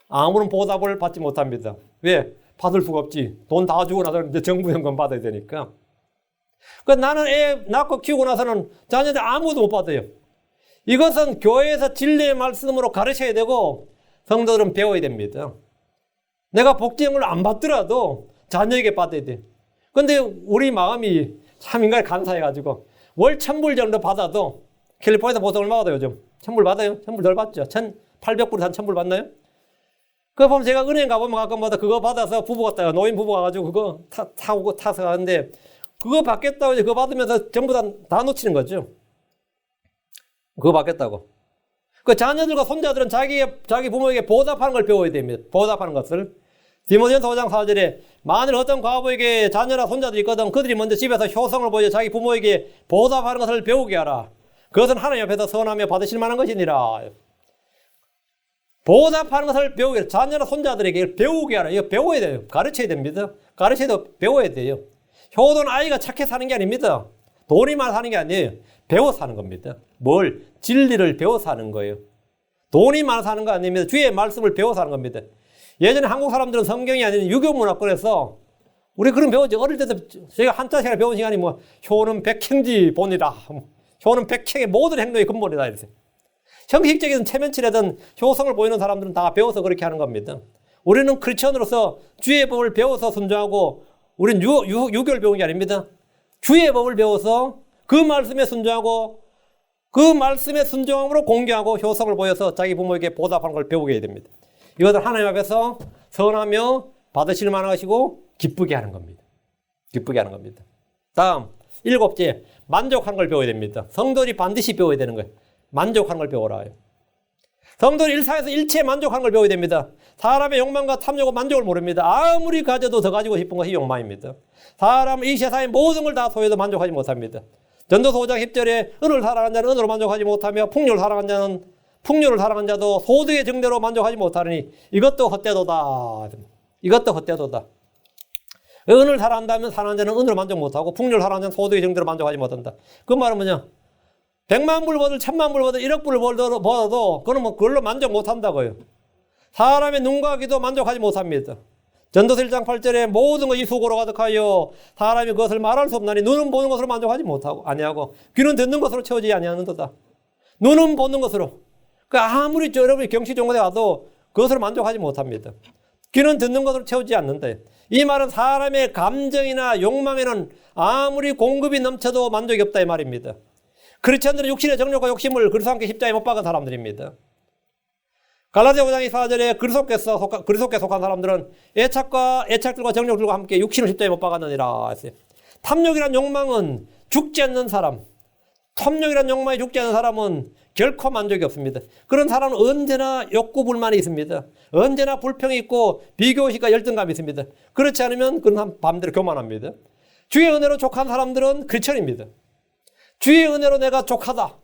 아무런 보답을 받지 못합니다. 왜? 받을 수가 없지. 돈 다 주고 나서 이제 정부 연금 받아야 되니까. 그러니까 나는 애 낳고 키우고 나서는 자녀들 아무것도 못 받아요. 이것은 교회에서 진리의 말씀으로 가르쳐야 되고 성도들은 배워야 됩니다. 내가 복지형을 안 받더라도 자녀에게 받아야 돼. 근데 우리 마음이 참 인간이 간사해가지고 월 1,000불 정도 받아도 캘리포니아 보통 얼마 받아요 요즘? 1,000불 받아요? 1,000불 덜 받죠? 1,800불 한 1,000불 받나요? 그거 보면 제가 은행 가보면 가끔마다 그거 받아서 부부 갔다가 노인 부부 가가지고 그거 타서 가는데 그거 받겠다고 이제 그거 받으면서 전부 다 놓치는 거죠. 그거 받겠다고. 그 자녀들과 손자들은 자기 부모에게 보답하는 걸 배워야 됩니다. 보답하는 것을. 디모데전서 5장 4절에 만일 어떤 과부에게 자녀나 손자들이 있거든 그들이 먼저 집에서 효성을 보여 자기 부모에게 보답하는 것을 배우게 하라. 그것은 하나님 앞에서 선하며 받으실 만한 것이니라. 보답하는 것을 배우게 하라. 자녀나 손자들에게 배우게 하라. 이거 배워야 돼요. 가르쳐야 됩니다. 가르쳐도 배워야 돼요. 효도는 아이가 착해 사는 게 아닙니다. 돈이만 사는 게 아니에요. 배워 사는 겁니다. 뭘? 진리를 배워 사는 거예요. 돈이 많아 사는 거 아닙니다. 주의 말씀을 배워 사는 겁니다. 예전에 한국 사람들은 성경이 아닌 유교문화권에서 우리 그런 배웠지. 어릴 때도 저희가 한자 시간에 배운 시간이 뭐 효는 백행지 본이다. 효는 백행의 모든 행동의 근본이다. 이랬어요. 형식적인 체면치레든 효성을 보이는 사람들은 다 배워서 그렇게 하는 겁니다. 우리는 크리스천으로서 주의 법을 배워서 순종하고 우리는 유교를 배운 게 아닙니다. 주의 법을 배워서 그 말씀에 순종하고 그 말씀에 순종함으로 공경하고 효성을 보여서 자기 부모에게 보답하는 걸 배우게 해야 됩니다. 이것을 하나님 앞에서 선하며 받으실 만한 것이고 기쁘게 하는 겁니다. 기쁘게 하는 겁니다. 다음 7째 만족하는 걸 배워야 됩니다. 성도들이 반드시 배워야 되는 거예요. 만족하는 걸 배워라. 성도는 일상에서 일체에 만족하는 걸 배워야 됩니다. 사람의 욕망과 탐욕은 만족을 모릅니다. 아무리 가져도 더 가지고 싶은 것이 욕망입니다. 사람은 이 세상의 모든 걸 다 소유해도 만족하지 못합니다. 전도서 5장 10절에 은을 사랑한 자는 은으로 만족하지 못하며 풍요를 사랑한 자는 풍요를 사랑한 자도 소득의 증대로 만족하지 못하느니 이것도 헛되도다. 이것도 헛되도다. 은을 사랑한다면 사랑한 자는 은으로 만족 못하고 풍요를 사랑한 자는 소득의 증대로 만족하지 못한다. 그 말은 뭐냐? 100만 불 벌든 1000만 불 벌든 1억 불을 벌어도 그거는 뭐 그걸로 만족 못한다고요. 사람의 눈과 귀도 만족하지 못합니다. 전도서 1장 8절에 모든 것이 수고로 가득하여 사람이 그것을 말할 수 없나니 눈은 보는 것으로 만족하지 못하고 아니하고 귀는 듣는 것으로 채워지지 아니하는도다. 눈은 보는 것으로. 그러니까 아무리 여러분이 경치 좋은 곳에 와도 그것으로 만족하지 못합니다. 귀는 듣는 것으로 채우지 않는다. 이 말은 사람의 감정이나 욕망에는 아무리 공급이 넘쳐도 만족이 없다 이 말입니다. 크리스천들은 육신의 정욕과 욕심을 그리스도와 함께 십자가에 못 박은 사람들입니다. 갈라디아 5장 24절에 그리스도께 속한 사람들은 애착들과 정욕들과 함께 육신을 십자가에 못 박았느니라 했어요. 탐욕이란 욕망은 죽지 않는 사람, 탐욕이란 욕망이 죽지 않는 사람은 결코 만족이 없습니다. 그런 사람은 언제나 욕구 불만이 있습니다. 언제나 불평이 있고 비교의식과 열등감이 있습니다. 그렇지 않으면 그런 사람 마음대로 교만합니다. 주의 은혜로 족한 사람들은 크리스천입니다. 주의 은혜로 내가 족하다.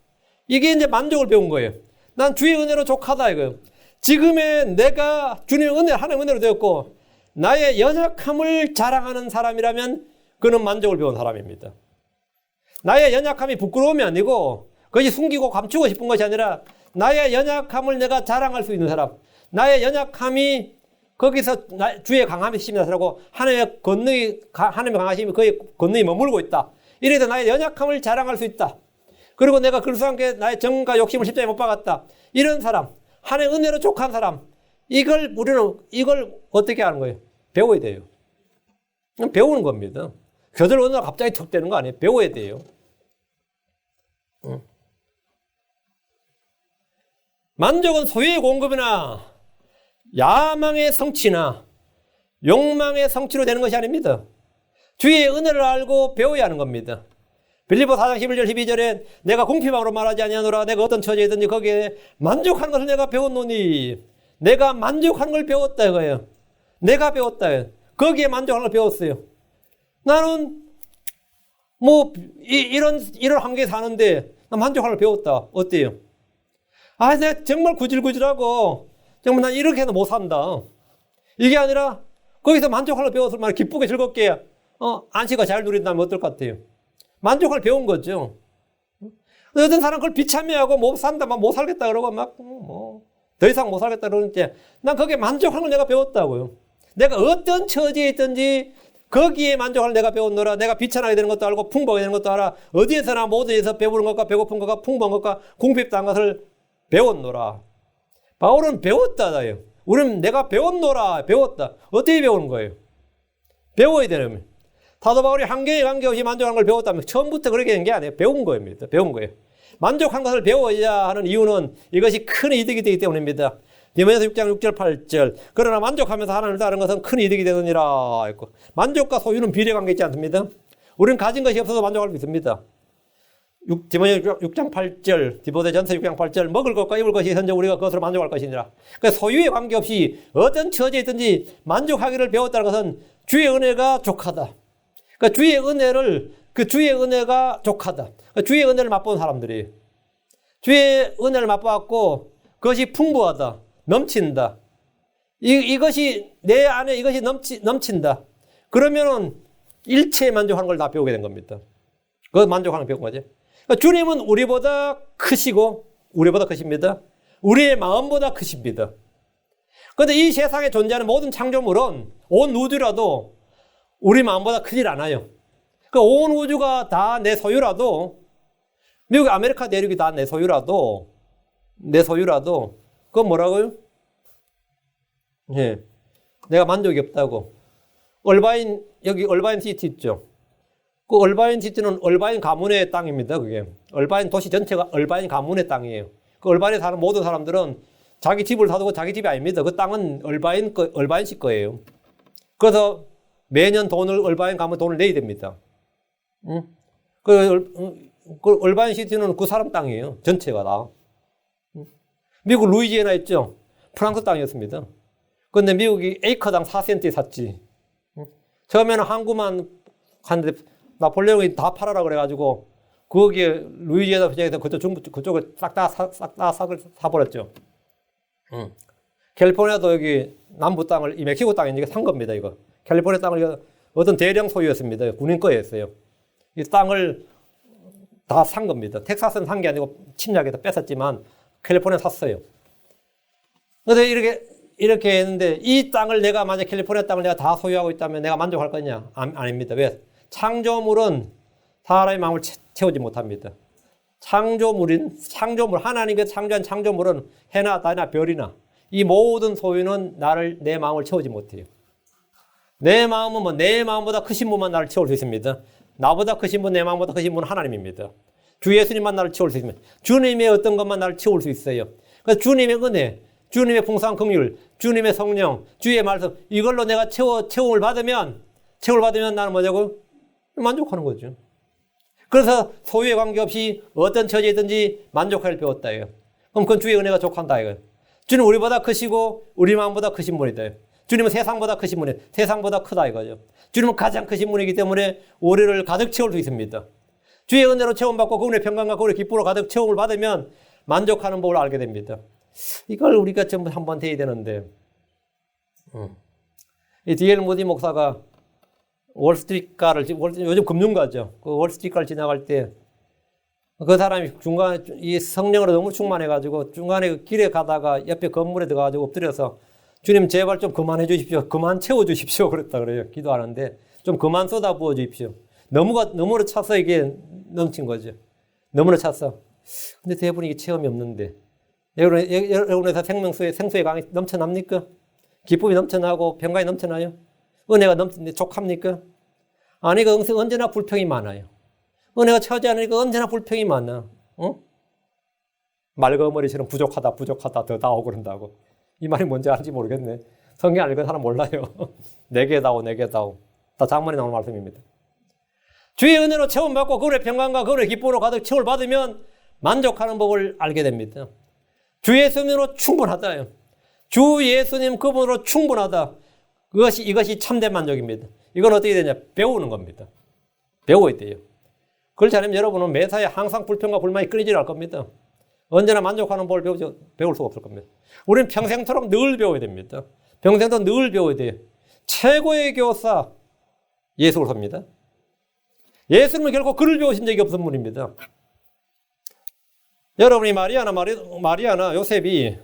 이게 이제 만족을 배운 거예요. 난 주의 은혜로 족하다 이거예요. 지금의 내가 주님의 은혜, 하나님의 은혜로 되었고 나의 연약함을 자랑하는 사람이라면 그는 만족을 배운 사람입니다. 나의 연약함이 부끄러움이 아니고 그것이 숨기고 감추고 싶은 것이 아니라 나의 연약함을 내가 자랑할 수 있는 사람, 나의 연약함이 거기서 주의 강함이 심나서라고 하나님의 강하심이 거의 권능이 머물고 있다. 이래서 나의 연약함을 자랑할 수 있다. 그리고 내가 그리스도와 함께 나의 정과 욕심을 십자가에 못 박았다. 이런 사람, 하나님의 은혜로 족한 사람, 우리는 이걸 어떻게 하는 거예요? 배워야 돼요. 배우는 겁니다. 저절 어느 날 갑자기 턱 되는 거 아니에요. 배워야 돼요. 만족은 소유의 공급이나 야망의 성취나 욕망의 성취로 되는 것이 아닙니다. 주의 은혜를 알고 배워야 하는 겁니다. 빌립보 4장 11절 12절에 내가 궁핍함으로 말하지 아니하노라. 내가 어떤 처지에 있든지 거기에 만족하는 것을 내가 배웠노니. 내가 만족하는 걸 배웠다 이거예요. 내가 배웠다. 거기에 만족하는 걸 배웠어요. 나는 이런 환경에 사는데 나 만족하는 걸 배웠다. 어때요? 내가 정말 구질구질하고 정말 난 이렇게 해도 못 산다. 이게 아니라 거기서 만족하는 걸 배웠을 만에 기쁘게 즐겁게 안식과 잘 누린다면 어떨 것 같아요? 만족을 걸 배운 거죠. 어떤 사람 그걸 비참해하고 못 산다, 못 살겠다 그러고 더 이상 못 살겠다 그러는데 난 거기에 만족하는 걸 내가 배웠다고요. 내가 어떤 처지에 있든지 거기에 만족을 내가 배웠노라. 내가 비천하게 되는 것도 알고 풍부하게 되는 것도 알아. 어디에서나 모든 데서 배부른 것과 배고픈 것과 풍부한 것과 궁핍당한 것을 배웠노라. 바울은 배웠다요. 우리는 내가 배웠노라. 배웠다. 어떻게 배우는 거예요? 배워야 되는. 사도 바울이 환경에 관계없이 만족하는 걸 배웠다면 처음부터 그렇게 된 게 아니에요. 배운 거입니다. 배운 거예요. 만족한 것을 배워야 하는 이유는 이것이 큰 이득이 되기 때문입니다. 디모데서 6장 6절 8절 그러나 만족하면서 하나님을 따르는 것은 큰 이득이 되느니라 했고 만족과 소유는 비례관계 있지 않습니다. 우리는 가진 것이 없어서 만족할 수 있습니다. 디모데서 6장 8절 디모데전서 6장 8절 먹을 것과 입을 것이 현재 우리가 그것으로 만족할 것이니라. 그러니까 소유에 관계없이 어떤 처지에 있든지 만족하기를 배웠다는 것은 주의 은혜가 족하다. 그러니까 주의 은혜가 족하다. 그러니까 주의 은혜를 맛본 사람들이 주의 은혜를 맛보았고 그것이 풍부하다. 넘친다. 이것이 내 안에 이것이 넘친다. 그러면은 일체에 만족하는 걸 다 배우게 된 겁니다. 그거 만족하는 걸 배운 거죠. 그러니까 주님은 우리보다 크시고 우리보다 크십니다. 우리의 마음보다 크십니다. 그런데 이 세상에 존재하는 모든 창조물은 온 우주라도 우리 마음보다 크질 않아요. 그러니까 온 우주가 다 내 소유라도 미국 아메리카 대륙이 다 내 소유라도 그건 뭐라고요? 예. 내가 만족이 없다고. 여기 얼바인 시티 있죠. 그 얼바인 시티는 얼바인 가문의 땅입니다. 그게. 얼바인 도시 전체가 얼바인 가문의 땅이에요. 그 얼바인에 사는 모든 사람들은 자기 집을 사두고 자기 집이 아닙니다. 그 땅은 얼바인식 거예요. 그래서 매년 얼바인 가문 돈을 내야 됩니다. 그 얼바인 시티는 그 사람 땅이에요. 전체가 다. 미국 루이지애나 있죠? 프랑스 땅이었습니다. 그런데 미국이 에이커당 4센트에 샀지. 처음에는 항구만 갔는데 나폴레옹이 다 팔아라 그래가지고 거기에 루이지애나 시장에서 그쪽을 싹 다 사버렸죠. 캘리포니아도 여기 남부 땅을 이 멕시코 땅에 이제 산 겁니다. 이거 캘리포니아 땅을 어떤 대령 소유였습니다. 군인 거였어요. 이 땅을 다 산 겁니다. 텍사스는 산 게 아니고 침략해서 뺏었지만 캘리포니아 샀어요. 그래서 이렇게 했는데 이 땅을 내가 만약 캘리포니아 땅을 내가 다 소유하고 있다면 내가 만족할 거냐? 아닙니다. 왜? 창조물은 사람의 마음을 채우지 못합니다. 창조물, 하나님께서 창조한 창조물은 해나 달이나 별이나 이 모든 소유는 내 마음을 채우지 못해요. 내 마음은 내 마음보다 크신 분만 나를 채울 수 있습니다. 나보다 크신 분, 내 마음보다 크신 분은 하나님입니다. 주 예수님만 나를 채울 수 있습니다. 주님의 어떤 것만 나를 채울 수 있어요. 그래서 주님의 은혜, 주님의 풍성한 긍휼, 주님의 성령, 주의 말씀 이걸로 내가 채움을 받으면 나는 뭐냐고? 만족하는 거죠. 그래서 소유에 관계없이 어떤 처지든지 만족할 배웠다. 그럼 그건 주의 은혜가 족한다. 주님 우리보다 크시고 우리 마음보다 크신 분이다. 주님은 세상보다 크신 분이에요. 세상보다 크다 이거죠. 주님은 가장 크신 분이기 때문에 우리를 가득 채울 수 있습니다. 주의 은혜로 체험받고 그분의 평강과 그분의 기쁨으로 가득 체험을 받으면 만족하는 법을 알게 됩니다. 이걸 우리가 전부 한번 해야 되는데 이 D.L. 모디 목사가 월스트리트가를 요즘 금융가죠. 그 월스트리트가를 지나갈 때 그 사람이 중간에 이 성령으로 너무 충만해가지고 중간에 그 길에 가다가 옆에 건물에 들어가가지고 엎드려서 주님 제발 좀 그만해 주십시오. 그만 채워 주십시오. 그랬다 그래요. 기도하는데 좀 그만 쏟아 부어 주십시오. 너무나 차서 이게 넘친 거죠. 너무나 차서. 근데 대부분 이게 체험이 없는데 여러분에서 생수의 강이 넘쳐납니까? 기쁨이 넘쳐나고 평강이 넘쳐나요? 은혜가 족합니까? 아니, 그 언제나 불평이 많아요. 은혜가 차지 않으니까 언제나 불평이 많아. 말거머리처럼 부족하다 더 다오 그런다고. 이 말이 뭔지 알지 모르겠네. 성경 안 읽은 사람 몰라요. 내게 다오. 다 장문에 나오는 말씀입니다. 주의 은혜로 체험받고 그분의 평강과 그분의 기쁨으로 가득 체험을 받으면 만족하는 법을 알게 됩니다. 주 예수님으로 충분하다. 주 예수님 그분으로 충분하다. 이것이 참된 만족입니다. 이건 어떻게 되냐? 배우는 겁니다. 배워야 돼요. 그렇지 않으면 여러분은 매사에 항상 불평과 불만이 끊이질 않을 겁니다. 언제나 만족하는 법을 배울 수가 없을 겁니다. 우리는 평생토록 늘 배워야 됩니다. 평생도 늘 배워야 돼요. 최고의 교사 예수 그리스도입니다. 예수님은 결코 글을 배우신 적이 없는 분입니다. 여러분이 마리아나 요셉이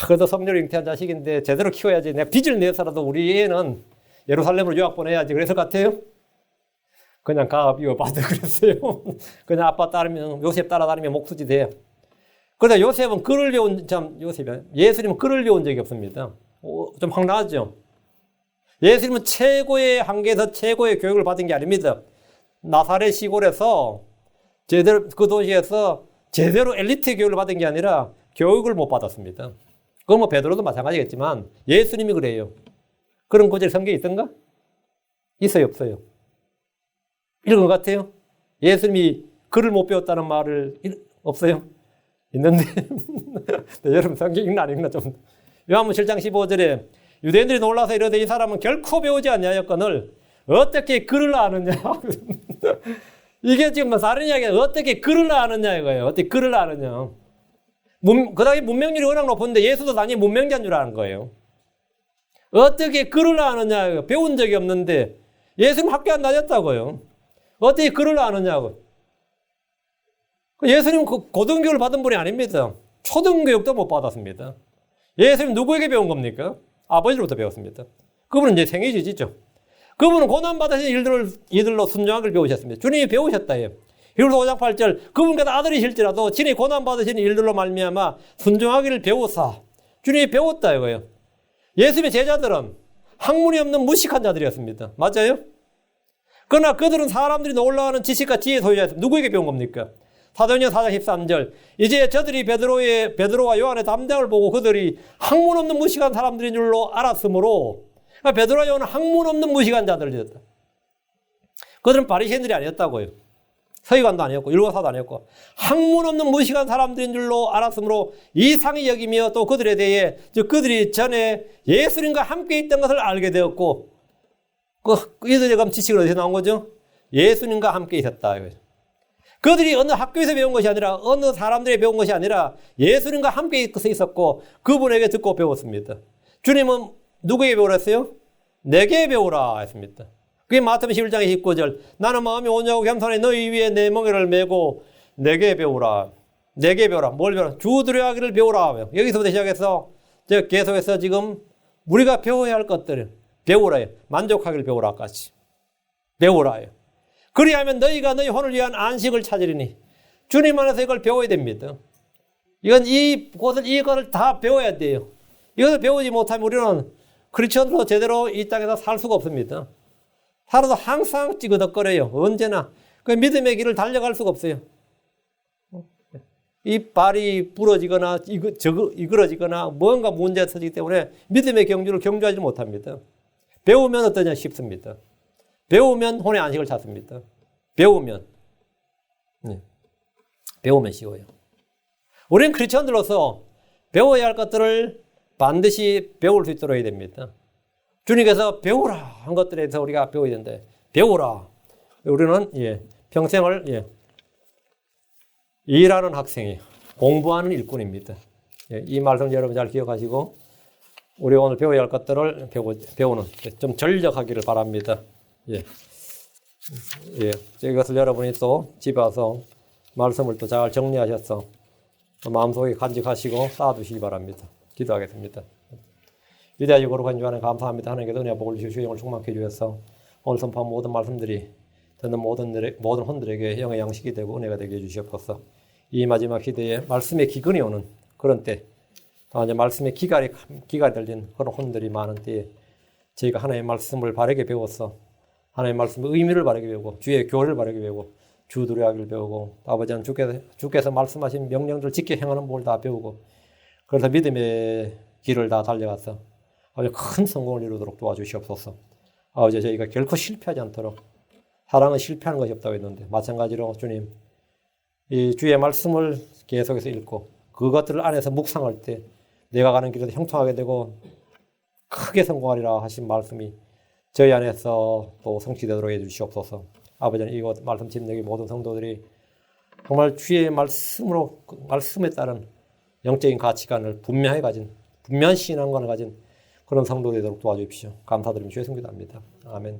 그래도 성령을 잉태한 자식인데 제대로 키워야지. 내가 빚을 내서라도 우리 애는 예루살렘으로 유학 보내야지. 그랬을 것 같아요? 그냥 이어받아 그랬어요. 그냥 아빠 따르면, 요셉 따라다니면 목수지 돼. 그러다 요셉은 글을 예수님은 글을 배운 적이 없습니다. 좀 황당하죠? 예수님은 최고의 한계에서 최고의 교육을 받은 게 아닙니다. 나사렛 시골에서 그 도시에서 제대로 엘리트 교육을 받은 게 아니라 교육을 못 받았습니다. 그건 베드로도 마찬가지겠지만 예수님이 그래요. 그런 구절이 성경에 있던가? 있어요, 없어요? 읽은 것 같아요? 예수님이 글을 못 배웠다는 말을 없어요? 있는데 여러분 성경 읽나 안 읽나 좀. 요한복음 7장 15절에 유대인들이 놀라서 이르되 이 사람은 결코 배우지 아니하였거늘 어떻게 글을 아느냐. 이게 지금 다른 이야기야. 어떻게 글을 아느냐 이거예요. 어떻게 글을 아느냐. 그 당시 문명률이 워낙 높은데 예수도 당연히 문명자인 줄 아는 거예요. 어떻게 글을 아느냐. 배운 적이 없는데 예수님 학교 안 다녔다고요. 어떻게 글을 아느냐고. 예수님은 고등교육을 받은 분이 아닙니다. 초등교육도 못 받았습니다. 예수님 누구에게 배운 겁니까? 아버지로부터 배웠습니다. 그분은 이제 생애지지죠. 그분은 고난받으신 이들로 순종하기를 배우셨습니다. 주님이 배우셨다예요. 히브리서 5장 8절 그분께서 아들이실지라도 친히 고난받으신 일들로 말미암아 순종하기를 배우사. 주님이 배웠다 이거예요. 예수님의 제자들은 학문이 없는 무식한 자들이었습니다. 맞아요? 그러나 그들은 사람들이 놀라워하는 지식과 지혜의 소유자였습니다. 누구에게 배운 겁니까? 사도행전 4장 13절 이제 저들이 베드로와 요한의 담장을 보고 그들이 학문 없는 무식한 사람들인 줄로 알았으므로 베드로와 요한은 학문 없는 무식한 자들이었다. 그들은 바리새인들이 아니었다고요. 서기관도 아니었고 율법사도 아니었고 학문 없는 무식한 사람들인 줄로 알았으므로 이상히 여기며 또 그들에 대해 즉 그들이 전에 예수님과 함께 있던 것을 알게 되었고 이들의 그럼 지식은 어디서 나온 거죠? 예수님과 함께 있었다. 그들이 어느 학교에서 배운 것이 아니라 어느 사람들이 배운 것이 아니라 예수님과 함께 있었고 그분에게 듣고 배웠습니다. 주님은 누구에게 배우라 했어요? 내게 배우라 했습니다. 그게 마태복음 11장 29절 나는 마음이 온유하고 겸손해 너희 위에 내 멍에를 메고 내게 배우라. 내게 배우라. 뭘 배우라? 주 두려워하기를 배우라. 여기서부터 시작해서 계속해서 지금 우리가 배워야 할 것들을 배우라요. 만족하기를 배우라까지. 배우라요. 그리하면 너희가 너희 혼을 위한 안식을 찾으리니 주님 안에서 이걸 배워야 됩니다. 이것을 다 배워야 돼요. 이것을 배우지 못하면 우리는 크리스천으로 제대로 이 땅에서 살 수가 없습니다. 살아도 항상 찌그덕거려요. 언제나. 그 믿음의 길을 달려갈 수가 없어요. 이 발이 부러지거나 이그러지거나 뭔가 문제가 터지기 때문에 믿음의 경주를 경주하지 못합니다. 배우면 어떠냐 싶습니다. 배우면 혼의 안식을 찾습니다. 배우면. 배우면 쉬워요. 우리는 크리스천들로서 배워야 할 것들을 반드시 배울 수 있도록 해야 됩니다. 주님께서 배우라 한 것들에 대해서 우리가 배워야 되는데 배우라. 우리는 평생을 일하는 학생이에요. 공부하는 일꾼입니다. 이 말씀 여러분 잘 기억하시고 우리가 오늘 배워야 할 것들을 배우는 좀 전력하기를 바랍니다. 이것을 여러분이 또 집에 와서 말씀을 또 잘 정리하셔서 마음속에 간직하시고 쌓아두시기 바랍니다. 기도하겠습니다. 위대하시고 거룩한 주 하나님 감사합니다. 하나님께서 은혜와 복을 주시고 영을 충만케 해주셔서 오늘 선포한 모든 말씀들이 듣는 모든 혼들에게 영의 양식이 되고 은혜가 되게 해주시옵소서. 이 마지막 시대에 말씀의 기근이 오는 그런 때, 또 이제 말씀의 기갈이 들린 그런 혼들이 많은 때에 저희가 하나님의 말씀을 바르게 배워서 하나님의 말씀의 의미를 바르게 배우고 주의 교를 바르게 배우고 주두려하기를 배우고 아버지는 주께서 말씀하신 명령들을 지켜 행하는 법을 다 배우고 그래서 믿음의 길을 다 달려가서 아버지 큰 성공을 이루도록 도와주시옵소서. 아버지 저희가 결코 실패하지 않도록 사랑은 실패하는 것이 없다고 했는데 마찬가지로 주님 이 주의 말씀을 계속해서 읽고 그것들 안에서 묵상할 때 내가 가는 길에도 형통하게 되고 크게 성공하리라 하신 말씀이 저희 안에서 또 성취되도록 해주시옵소서. 아버지는 이곳 말씀 집내기 모든 성도들이 정말 주의 말씀에 따른 영적인 가치관을 분명히 가진 분명한 신앙관을 가진 그런 성도들이 되도록 도와주십시오. 감사드리며 주의 성기도합니다. 아멘.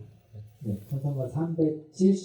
네, 찬송가 370